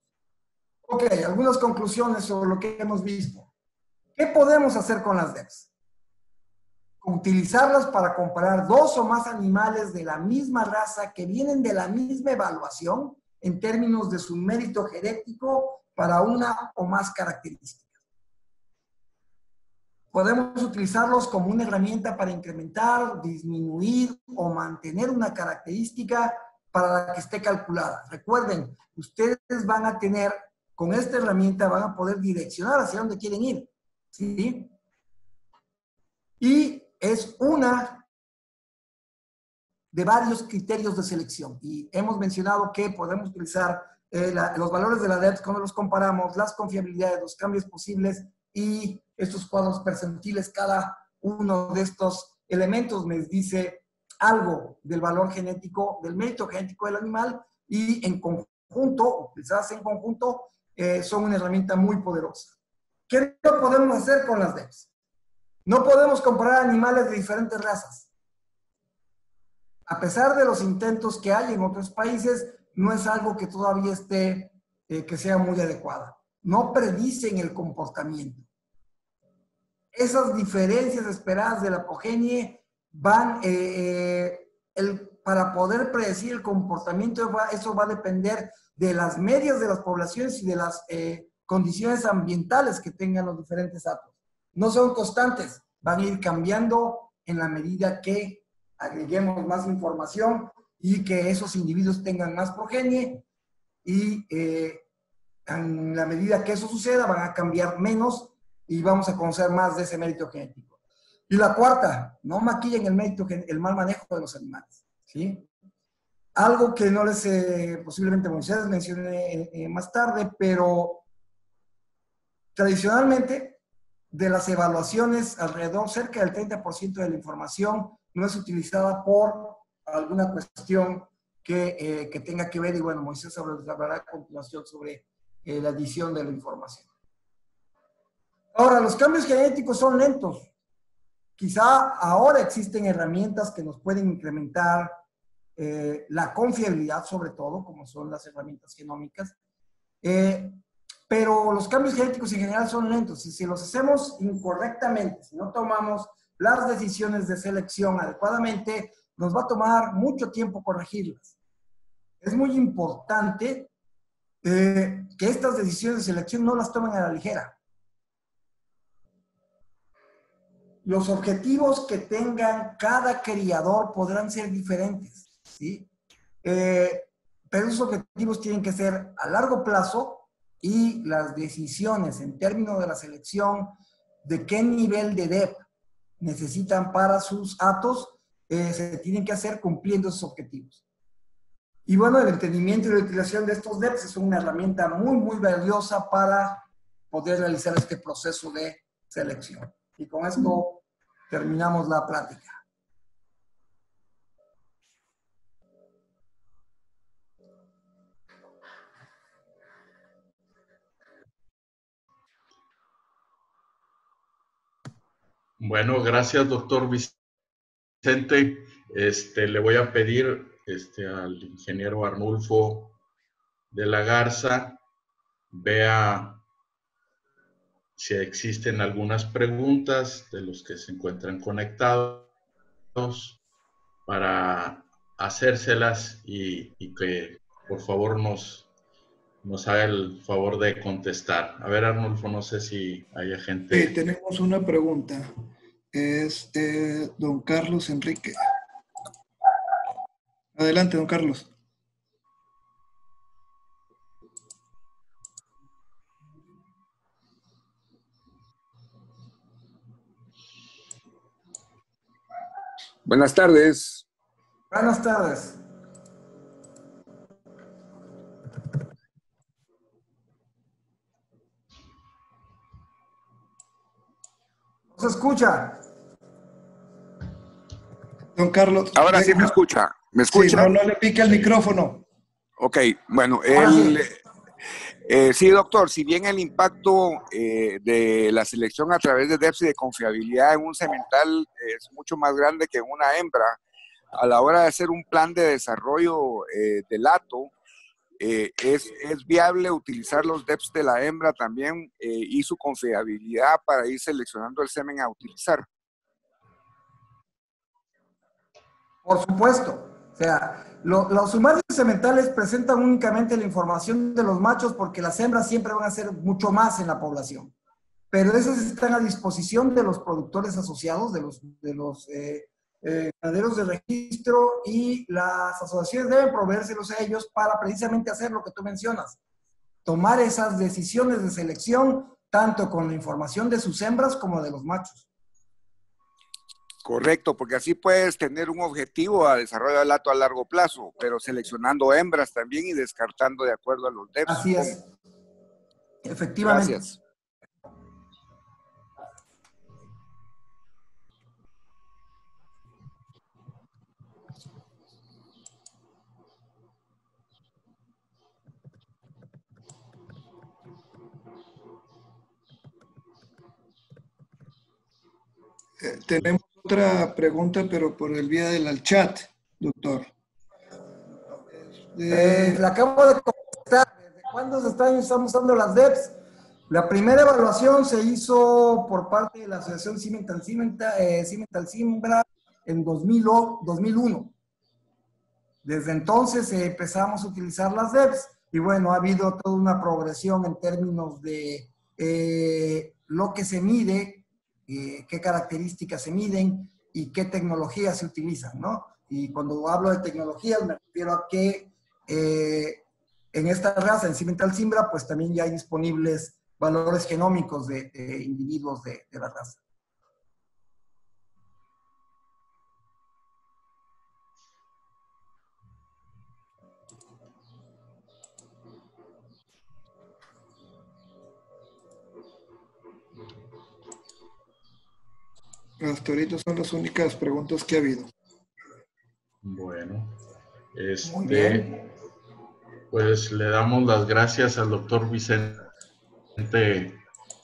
Ok, algunas conclusiones sobre lo que hemos visto. ¿Qué podemos hacer con las DEPs? Utilizarlas para comparar 2 o más animales de la misma raza que vienen de la misma evaluación en términos de su mérito genético para una o más características. Podemos utilizarlos como una herramienta para incrementar, disminuir o mantener una característica para la que esté calculada. Recuerden, ustedes van a tener, con esta herramienta van a poder direccionar hacia dónde quieren ir. ¿Sí? Y es una de varios criterios de selección. Y hemos mencionado que podemos utilizar los valores de la DEPS cuando los comparamos, las confiabilidades, los cambios posibles y estos cuadros percentiles. Cada uno de estos elementos les dice algo del valor genético, del mérito genético del animal, y en conjunto, utilizadas en conjunto, son una herramienta muy poderosa. ¿Qué no podemos hacer con las DEPS? No podemos comparar animales de diferentes razas. A pesar de los intentos que hay en otros países, no es algo que todavía esté, que sea muy adecuada. No predicen el comportamiento. Esas diferencias esperadas de la progenie van, para poder predecir el comportamiento, eso va a depender de las medias de las poblaciones y de las condiciones ambientales que tengan los diferentes átomos. No son constantes, van a ir cambiando en la medida que agreguemos más información y que esos individuos tengan más progenie, y en la medida que eso suceda van a cambiar menos y vamos a conocer más de ese mérito genético. Y la cuarta, no maquillen el mal manejo de los animales, ¿sí? Algo que no les posiblemente Moisés mencioné más tarde, pero tradicionalmente de las evaluaciones, alrededor cerca del 30% de la información no es utilizada por alguna cuestión que tenga que ver, y bueno, Moisés hablará a continuación sobre la edición de la información. Ahora, los cambios genéticos son lentos. Quizá ahora existen herramientas que nos pueden incrementar la confiabilidad, sobre todo, como son las herramientas genómicas, pero los cambios genéticos en general son lentos, y si los hacemos incorrectamente, si no tomamos las decisiones de selección adecuadamente, nos va a tomar mucho tiempo corregirlas. Es muy importante que estas decisiones de selección no las tomen a la ligera. Los objetivos que tengan cada criador podrán ser diferentes, ¿sí? Pero esos objetivos tienen que ser a largo plazo, y las decisiones en términos de la selección de qué nivel de DEP necesitan para sus hatos se tienen que hacer cumpliendo esos objetivos. Y bueno, el entendimiento y la utilización de estos DEPs es una herramienta muy, muy valiosa para poder realizar este proceso de selección. Y con esto terminamos la plática. Bueno, gracias, doctor Vicente. Le voy a pedir al ingeniero Arnulfo de la Garza vea si existen algunas preguntas de los que se encuentran conectados para hacérselas y que por favor nos haga el favor de contestar. A ver, Arnulfo, no sé si haya gente. Tenemos una pregunta. Es don Carlos Enrique. Adelante, don Carlos. Buenas tardes. Buenas tardes. ¿Se escucha? Don Carlos. Ahora sí me escucha. ¿Me escucha? Sí, no le pique el micrófono. Ok, bueno, sí, doctor, si bien el impacto de la selección a través de DEPs y de confiabilidad en un semental es mucho más grande que en una hembra, a la hora de hacer un plan de desarrollo del hato, es viable utilizar los DEPs de la hembra también y su confiabilidad para ir seleccionando el semen a utilizar. Por supuesto. O sea, los sumarios sementales presentan únicamente la información de los machos porque las hembras siempre van a ser mucho más en la población. Pero esas están a disposición de los productores asociados, de los ganaderos de registro, y las asociaciones deben proveérselos a ellos para precisamente hacer lo que tú mencionas. Tomar esas decisiones de selección tanto con la información de sus hembras como de los machos. Correcto, porque así puedes tener un objetivo a desarrollo del hato a largo plazo, pero seleccionando hembras también y descartando de acuerdo a los DEPs. Así es. Efectivamente. Gracias. Tenemos otra pregunta, pero por el vía del chat. doctor? Le acabo de contestar. ¿Desde cuándo estamos usando las DEPS? La primera evaluación se hizo por parte de la Asociación Cimental Simbra en 2001. Desde entonces empezamos a utilizar las DEPS y bueno, ha habido toda una progresión en términos de lo que se mide, qué características se miden y qué tecnologías se utilizan, ¿no? Y cuando hablo de tecnologías me refiero a que en esta raza, en Cimental Simbra, pues también ya hay disponibles valores genómicos de individuos de la raza. Hasta ahorita son las únicas preguntas que ha habido. Bueno, Muy bien. pues le damos las gracias al doctor Vicente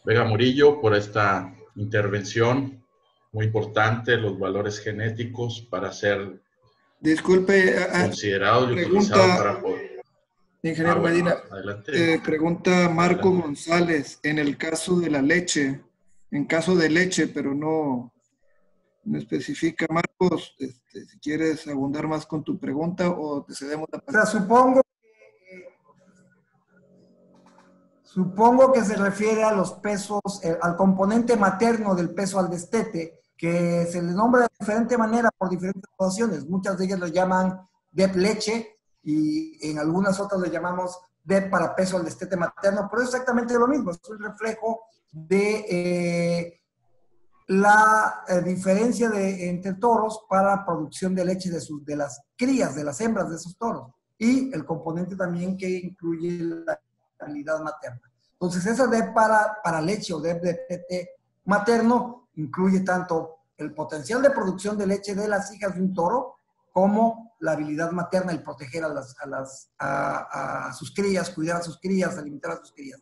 Vega Murillo por esta intervención muy importante, los valores genéticos para ser Disculpe, considerados y utilizados para poder. ingeniero Medina, adelante. pregunta Marco Adelante. González, en el caso de la leche, en caso de leche, pero no especifica. Marcos, si quieres abundar más con tu pregunta o te cedemos la palabra. O sea, supongo que se refiere a los pesos, al componente materno del peso al destete, que se le nombra de diferente manera por diferentes situaciones. Muchas de ellas lo llaman DEP leche y en algunas otras le llamamos DEP para peso al destete materno, pero es exactamente lo mismo, es un reflejo de la diferencia entre toros para producción de leche de las crías, de las hembras de esos toros, y el componente también que incluye la habilidad materna. Entonces, esa DEP para leche o DEP de materno incluye tanto el potencial de producción de leche de las hijas de un toro como la habilidad materna, el proteger a sus crías, cuidar a sus crías, alimentar a sus crías.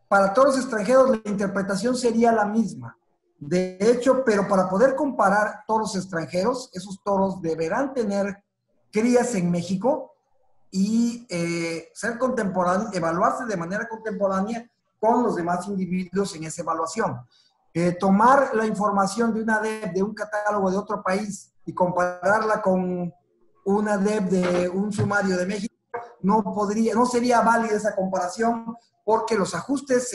Para toros extranjeros la interpretación sería la misma. De hecho, pero para poder comparar toros extranjeros, esos toros deberán tener crías en México y ser contemporáneos, evaluarse de manera contemporánea con los demás individuos en esa evaluación. Tomar la información de una DEP de un catálogo de otro país y compararla con una DEP de un sumario de México, no sería válida esa comparación porque los ajustes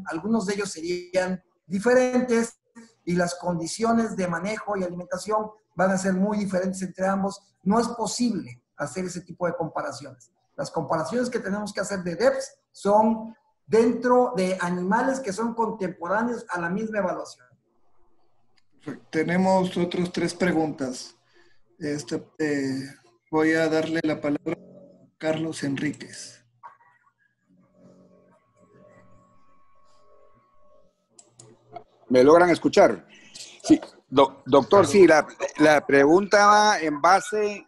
algunos de ellos serían diferentes y las condiciones de manejo y alimentación van a ser muy diferentes entre ambos. No es posible hacer ese tipo de comparaciones. Las comparaciones que tenemos que hacer de DEPs son dentro de animales que son contemporáneos a la misma evaluación. Tenemos otras 3 preguntas. Voy a darle la palabra a Carlos Enríquez. ¿Me logran escuchar? Sí, doctor, sí, la pregunta va en base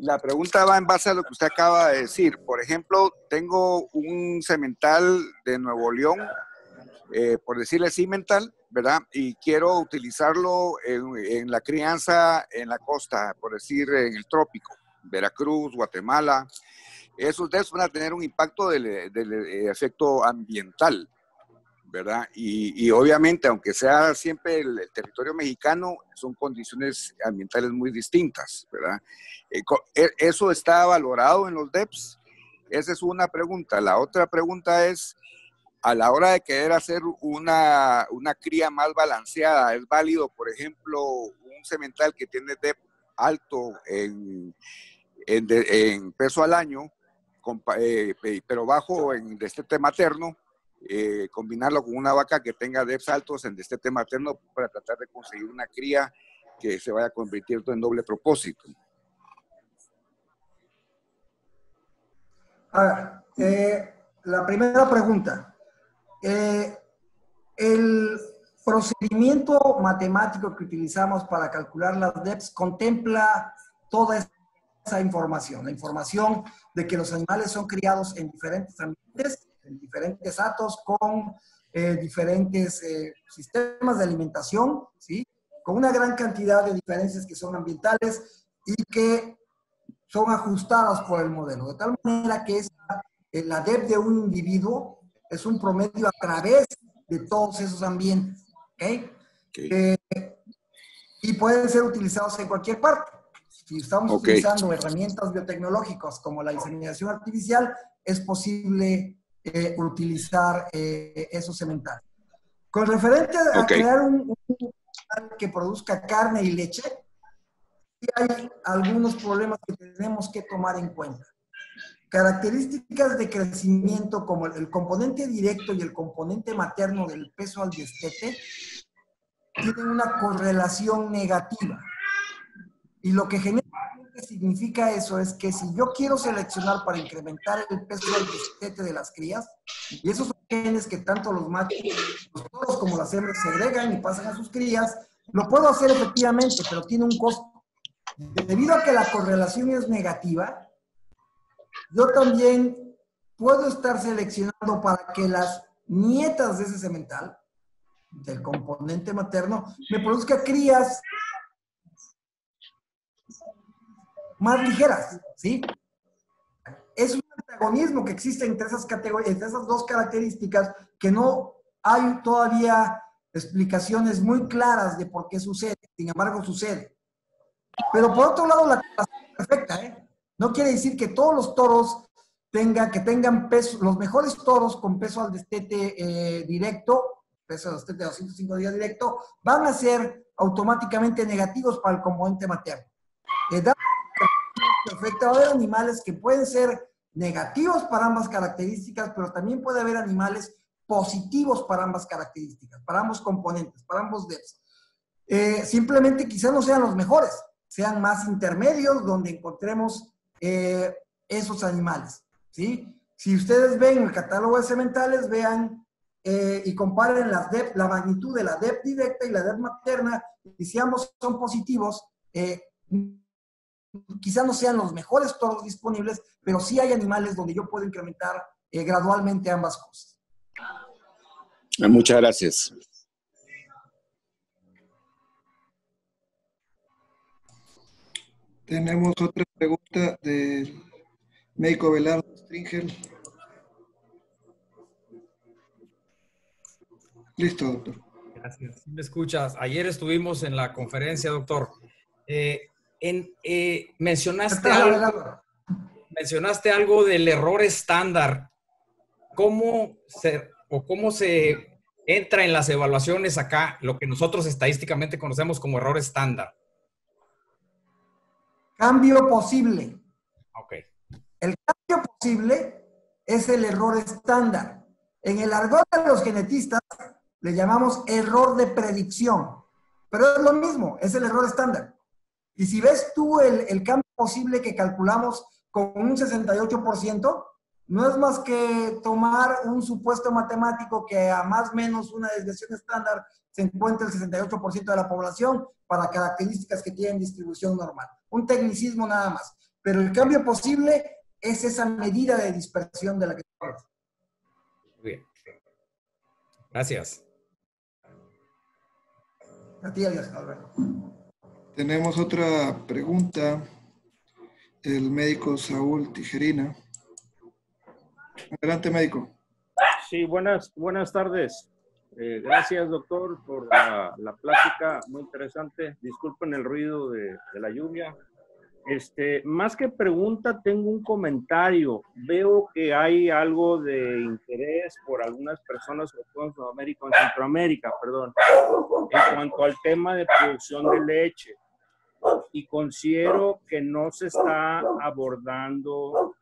a lo que usted acaba de decir. Por ejemplo, tengo un semental de Nuevo León, por decirle cimental, ¿verdad? Y quiero utilizarlo en la crianza en la costa, por decir, en el trópico, Veracruz, Guatemala. Esos DEPs van a tener un impacto del efecto ambiental, ¿verdad? Y obviamente, aunque sea siempre el territorio mexicano, son condiciones ambientales muy distintas, ¿verdad? ¿Eso está valorado en los DEPs? Esa es una pregunta. La otra pregunta es, a la hora de querer hacer una cría más balanceada, ¿es válido, por ejemplo, un semental que tiene DEP alto en peso al año, pero bajo en destete materno, combinarlo con una vaca que tenga DEPs altos en destete materno para tratar de conseguir una cría que se vaya convirtiendo en doble propósito? A ver, la primera pregunta. El procedimiento matemático que utilizamos para calcular las DEPs contempla toda esa información, la información de que los animales son criados en diferentes ambientes, en diferentes hatos, con diferentes sistemas de alimentación, ¿sí? con una gran cantidad de diferencias que son ambientales y que son ajustadas por el modelo, de tal manera que la DEP de un individuo es un promedio a través de todos esos ambientes, ¿ok? Okay. Y pueden ser utilizados en cualquier parte. Si estamos Okay. utilizando herramientas biotecnológicas como la inseminación artificial, es posible utilizar esos sementales. Con referente a crear un animal que produzca carne y leche, hay algunos problemas que tenemos que tomar en cuenta. Características de crecimiento como el componente directo y el componente materno del peso al destete tienen una correlación negativa. Y lo que generalmente significa eso es que si yo quiero seleccionar para incrementar el peso al destete de las crías, y esos son genes que tanto los machos, los toros como las hembras segregan y pasan a sus crías, lo puedo hacer efectivamente, pero tiene un costo. Debido a que la correlación es negativa, yo también puedo estar seleccionando para que las nietas de ese semental, del componente materno, me produzca crías más ligeras, ¿sí? Es un antagonismo que existe entre esas categorías, entre esas dos características, que no hay todavía explicaciones muy claras de por qué sucede. Sin embargo, sucede. Pero por otro lado, la correlación es perfecta, ¿eh? No quiere decir que todos los toros tengan peso, los mejores toros con peso al destete directo, peso al destete de 205 días directo, van a ser automáticamente negativos para el componente materno. Perfecto, va a haber animales que pueden ser negativos para ambas características, pero también puede haber animales positivos para ambas características, para ambos componentes, para ambos DEPs. Simplemente quizás no sean los mejores, sean más intermedios donde encontremos esos animales, ¿sí? Si ustedes ven el catálogo de sementales, vean y comparen las DEP, la magnitud de la DEP directa y la DEP materna, y si ambos son positivos, quizás no sean los mejores toros disponibles, pero sí hay animales donde yo puedo incrementar gradualmente ambas cosas. Muchas gracias. Tenemos otra pregunta del médico Belardo Stringel. Listo, doctor. Gracias. ¿Me escuchas? Ayer estuvimos en la conferencia, doctor. Mencionaste algo del error estándar. ¿Cómo se entra en las evaluaciones acá lo que nosotros estadísticamente conocemos como error estándar? Cambio posible. Ok. El cambio posible es el error estándar. En el argot de los genetistas le llamamos error de predicción, pero es lo mismo, es el error estándar. Y si ves tú el cambio posible que calculamos con un 68%, no es más que tomar un supuesto matemático que a más o menos una desviación estándar se encuentra el 68% de la población para características que tienen distribución normal. Un tecnicismo nada más. Pero el cambio posible es esa medida de dispersión de la que hablamos. Muy bien. Gracias. A ti, Alberto. Tenemos otra pregunta del médico Saúl Tijerina. Adelante, médico. Sí, buenas tardes. Gracias, doctor, por la plática muy interesante. Disculpen el ruido de la lluvia. Más que pregunta, tengo un comentario. Veo que hay algo de interés por algunas personas, sobre todo en Sudamérica, en Centroamérica, perdón, en cuanto al tema de producción de leche. Y considero que no se está abordando,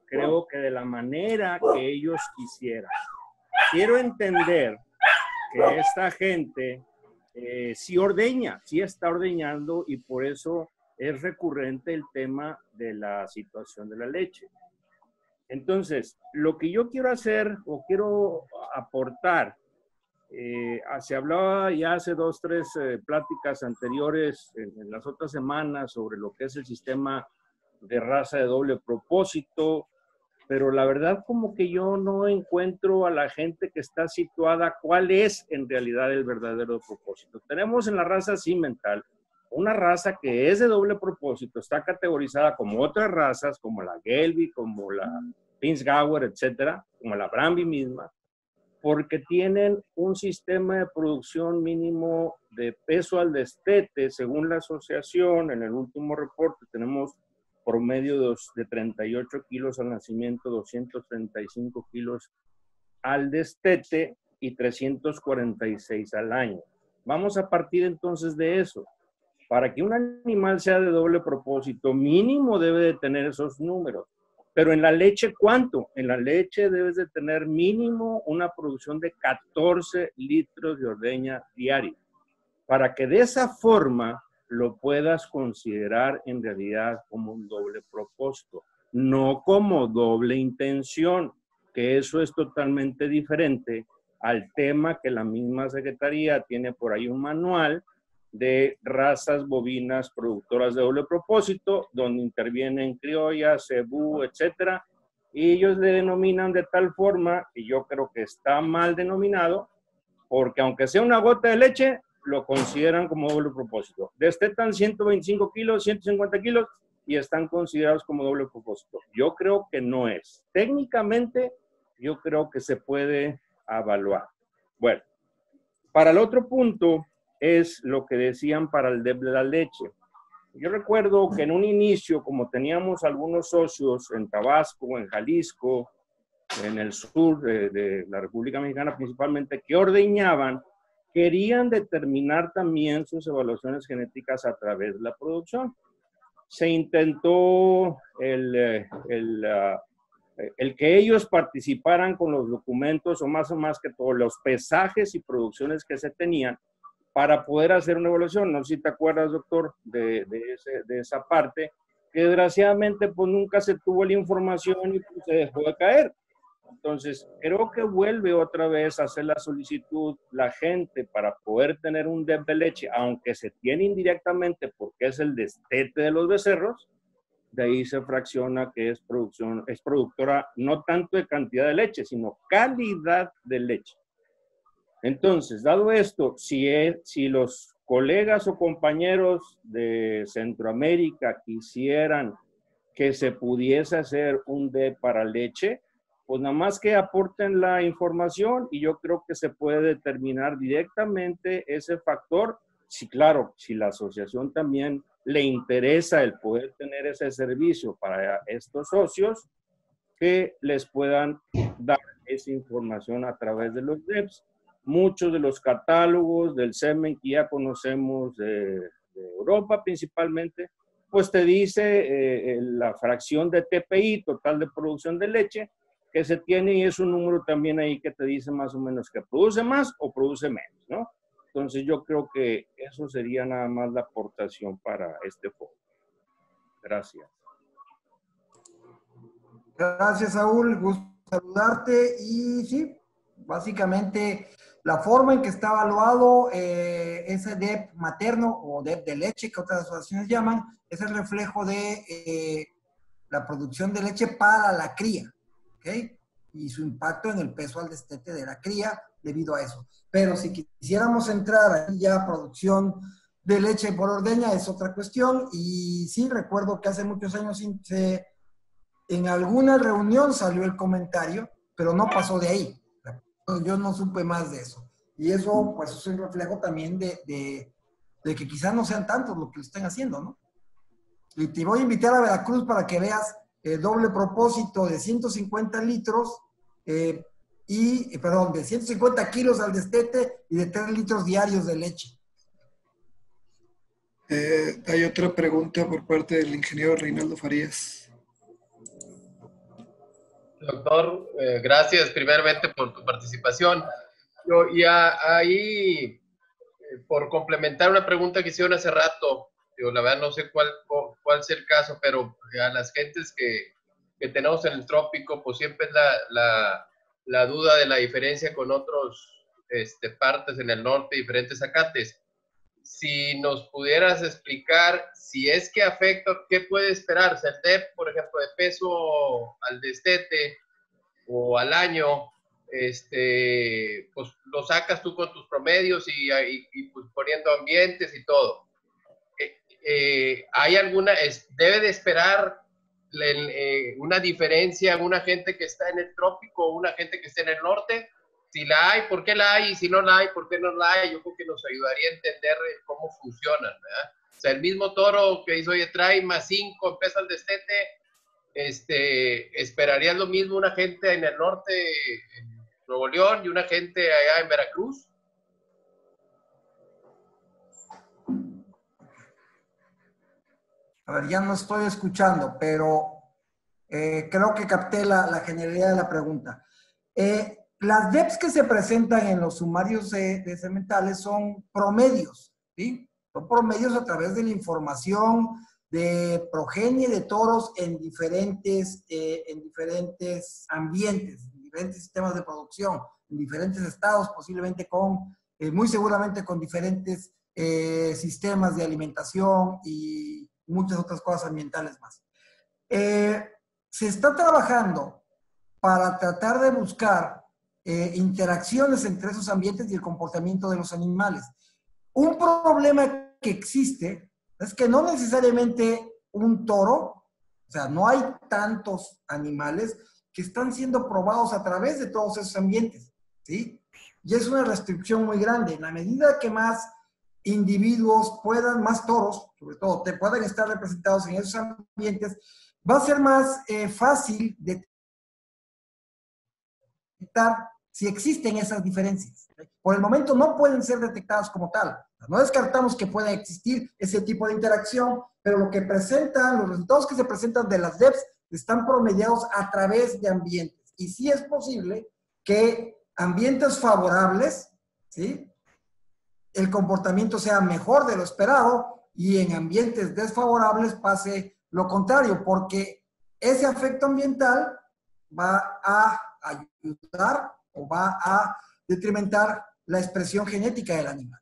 creo que de la manera que ellos quisieran. Quiero entender que esta gente sí ordeña, sí está ordeñando, y por eso es recurrente el tema de la situación de la leche. Entonces, lo que yo quiero hacer o quiero aportar, se hablaba ya hace 2, 3 pláticas anteriores en las otras semanas sobre lo que es el sistema de raza de doble propósito, pero la verdad como que yo no encuentro a la gente que está situada cuál es en realidad el verdadero propósito. Tenemos en la raza Simmental una raza que es de doble propósito, está categorizada como otras razas, como la Gelbvieh, como la Pinzgauer, etcétera, como la Brahmbie misma, porque tienen un sistema de producción mínimo de peso al destete, según la asociación. En el último reporte tenemos promedio de 38 kilos al nacimiento, 235 kilos al destete y 346 al año. Vamos a partir entonces de eso. Para que un animal sea de doble propósito, mínimo debe de tener esos números. Pero en la leche, ¿cuánto? En la leche debes de tener mínimo una producción de 14 litros de ordeña diaria, para que de esa forma lo puedas considerar en realidad como un doble propósito, no como doble intención, que eso es totalmente diferente al tema que la misma Secretaría tiene por ahí un manual de razas bovinas productoras de doble propósito, donde intervienen criollas, cebú, etcétera, y ellos le denominan de tal forma, y yo creo que está mal denominado, porque aunque sea una gota de leche, lo consideran como doble propósito. Destetan 125 kilos, 150 kilos, y están considerados como doble propósito. Yo creo que no es. Técnicamente, yo creo que se puede evaluar. Bueno, para el otro punto, es lo que decían para el DEP de la leche. Yo recuerdo que en un inicio, como teníamos algunos socios en Tabasco, en Jalisco, en el sur de la República Mexicana principalmente, que ordeñaban, querían determinar también sus evaluaciones genéticas a través de la producción. Se intentó el que ellos participaran con los documentos, o más que todo, los pesajes y producciones que se tenían, para poder hacer una evaluación. No sé si te acuerdas, doctor, de esa parte, que desgraciadamente pues nunca se tuvo la información y pues, se dejó de caer. Entonces, creo que vuelve otra vez a hacer la solicitud la gente para poder tener un DEP de leche, aunque se tiene indirectamente porque es el destete de los becerros. De ahí se fracciona que es productora no tanto de cantidad de leche, sino calidad de leche. Entonces, dado esto, si los colegas o compañeros de Centroamérica quisieran que se pudiese hacer un DEP para leche, pues nada más que aporten la información y yo creo que se puede determinar directamente ese factor. Sí, claro, si la asociación también le interesa el poder tener ese servicio para estos socios, que les puedan dar esa información a través de los DEPs. Muchos de los catálogos del semen que ya conocemos de Europa principalmente, pues te dice la fracción de TPI, total de producción de leche, que se tiene, y es un número también ahí que te dice más o menos que produce más o produce menos, ¿no? Entonces yo creo que eso sería nada más la aportación para este foro. Gracias. Gracias, Saúl. Gusto saludarte. Y sí, básicamente la forma en que está evaluado ese DEP materno o DEP de leche, que otras asociaciones llaman, es el reflejo de la producción de leche para la cría, ¿ok? Y su impacto en el peso al destete de la cría debido a eso. Pero si quisiéramos entrar ahí ya a producción de leche por ordeña es otra cuestión. Y sí, recuerdo que hace muchos años en alguna reunión salió el comentario, pero no pasó de ahí. Yo no supe más de eso. Y eso, pues, es un reflejo también de que quizás no sean tantos los que lo estén haciendo, ¿no? Y te voy a invitar a Veracruz para que veas el doble propósito de 150 litros, de 150 kilos al destete y de 3 litros diarios de leche. Hay otra pregunta por parte del ingeniero Reinaldo Farías. Doctor, gracias primeramente por tu participación. Y ahí, por complementar una pregunta que hicieron hace rato, yo la verdad no sé cuál es el caso, pero a las gentes que tenemos en el trópico, pues siempre es la duda de la diferencia con otros partes en el norte, diferentes zacates. si nos pudieras explicar si es que afecta, qué puede esperarse el DEP, por ejemplo, de peso al destete o al año, pues lo sacas tú con tus promedios y pues poniendo ambientes y todo. ¿Hay alguna, debe de esperar una diferencia, una gente que está en el trópico o una gente que está en el norte? Si la hay, ¿por qué la hay? Y si no la hay, ¿por qué no la hay? Yo creo que nos ayudaría a entender cómo funcionan, ¿verdad? O sea, el mismo toro que dice, oye, trae más 5 en peso al destete, ¿esperarías lo mismo una gente en el norte, en Nuevo León, y una gente allá en Veracruz? A ver, ya no estoy escuchando, pero creo que capté la generalidad de la pregunta. Las DEPs que se presentan en los sumarios de sementales son promedios, ¿sí? Son promedios a través de la información de progenie de toros en diferentes ambientes, en diferentes sistemas de producción, en diferentes estados, posiblemente muy seguramente con diferentes sistemas de alimentación y muchas otras cosas ambientales más. Se está trabajando para tratar de buscar interacciones entre esos ambientes y el comportamiento de los animales. Un problema que existe es que no necesariamente un toro, o sea, no hay tantos animales que están siendo probados a través de todos esos ambientes, ¿sí? Y es una restricción muy grande. En la medida que más individuos puedan, más toros, sobre todo, puedan estar representados en esos ambientes, va a ser más fácil de detectar si existen esas diferencias. Por el momento no pueden ser detectadas como tal. No descartamos que pueda existir ese tipo de interacción, pero lo que presentan, los resultados que se presentan de las DEPs están promediados a través de ambientes. Y sí es posible que ambientes favorables, ¿sí?, el comportamiento sea mejor de lo esperado y en ambientes desfavorables pase lo contrario, porque ese efecto ambiental va a ayudar o va a detrimentar la expresión genética del animal.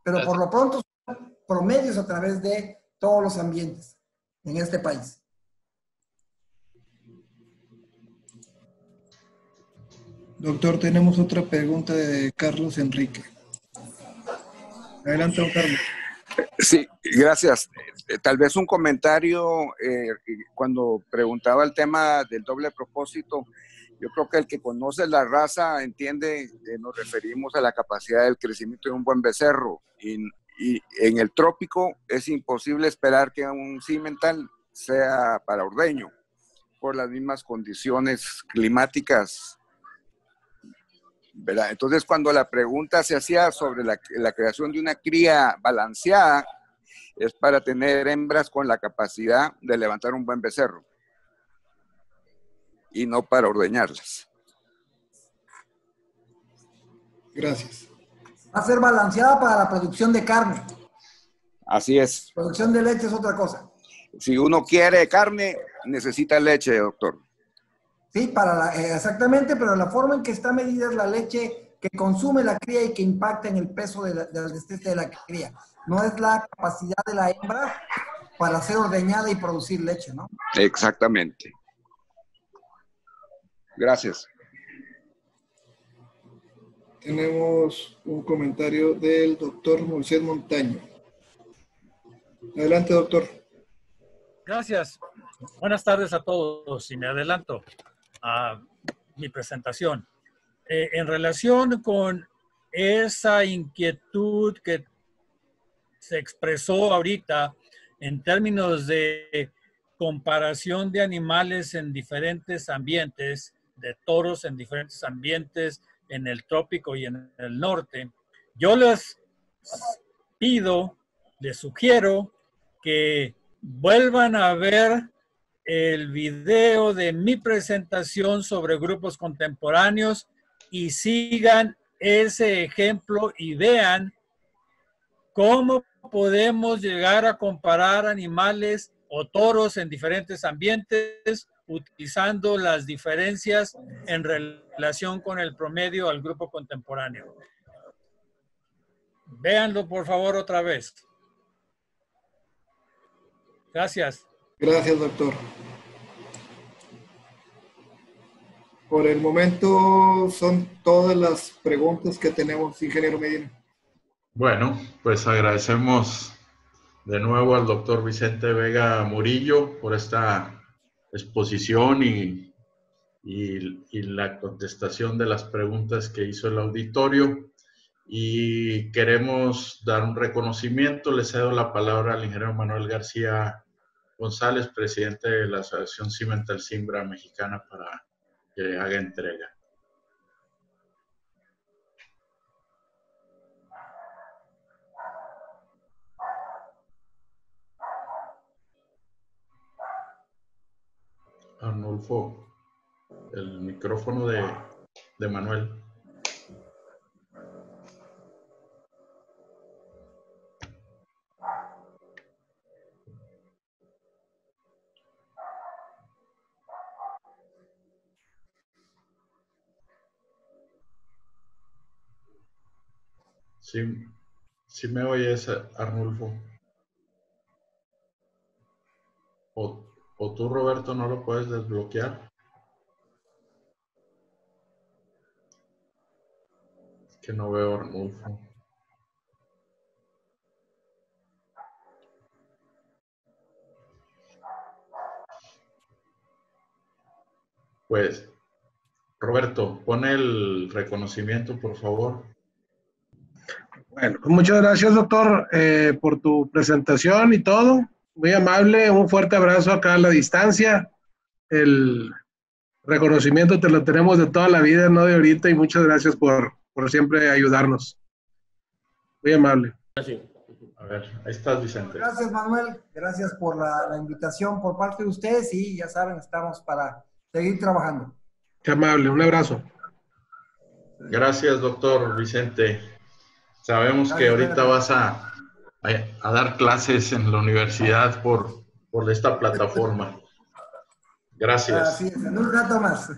Pero por lo pronto son promedios a través de todos los ambientes en este país. Doctor, tenemos otra pregunta de Carlos Enrique. Adelante, don Carlos. Sí, gracias. Tal vez un comentario cuando preguntaba el tema del doble propósito. Yo creo que el que conoce la raza entiende que nos referimos a la capacidad del crecimiento de un buen becerro. Y en el trópico es imposible esperar que un cimental sea para ordeño por las mismas condiciones climáticas, ¿verdad? Entonces, cuando la pregunta se hacía sobre la creación de una cría balanceada, es para tener hembras con la capacidad de levantar un buen becerro y no para ordeñarlas. Gracias. Va a ser balanceada para la producción de carne. Así es. Producción de leche es otra cosa. Si uno quiere carne, necesita leche, doctor. Sí, exactamente, pero la forma en que está medida es la leche que consume la cría y que impacta en el peso del destete de la cría. No es la capacidad de la hembra para ser ordeñada y producir leche, ¿no? Exactamente. Gracias. Tenemos un comentario del doctor Moisés Montaño. Adelante, doctor. Gracias. Buenas tardes a todos y me adelanto a mi presentación. En relación con esa inquietud que se expresó ahorita en términos de comparación de animales en diferentes ambientes, de toros en diferentes ambientes, en el trópico y en el norte, yo les pido, les sugiero que vuelvan a ver el video de mi presentación sobre grupos contemporáneos y sigan ese ejemplo y vean cómo podemos llegar a comparar animales o toros en diferentes ambientes utilizando las diferencias en relación con el promedio al grupo contemporáneo. Véanlo, por favor, otra vez. Gracias. Gracias, doctor. Por el momento son todas las preguntas que tenemos, ingeniero Medina. Bueno, pues agradecemos de nuevo al doctor Vicente Vega Murillo por esta exposición y la contestación de las preguntas que hizo el auditorio. Y queremos dar un reconocimiento. Le cedo la palabra al ingeniero Manuel García González, presidente de la Asociación Cimental Cimbra Mexicana, para que haga entrega. Arnulfo, el micrófono de Manuel. Sí me oyes, Arnulfo. O tú, Roberto, no lo puedes desbloquear. Es que no veo a Arnulfo. Pues, Roberto, pon el reconocimiento, por favor. Bueno, pues muchas gracias, doctor, por tu presentación y todo. Muy amable, un fuerte abrazo acá a la distancia. El reconocimiento te lo tenemos de toda la vida, no de ahorita, y muchas gracias por siempre ayudarnos. Muy amable. A ver, ahí estás, Vicente. Gracias, Manuel. Gracias por la invitación por parte de ustedes y ya saben, estamos para seguir trabajando. Qué amable, un abrazo. Gracias, doctor Vicente. Sabemos que ahorita vas a dar clases en la universidad por esta plataforma. Gracias. Así es, en un rato más.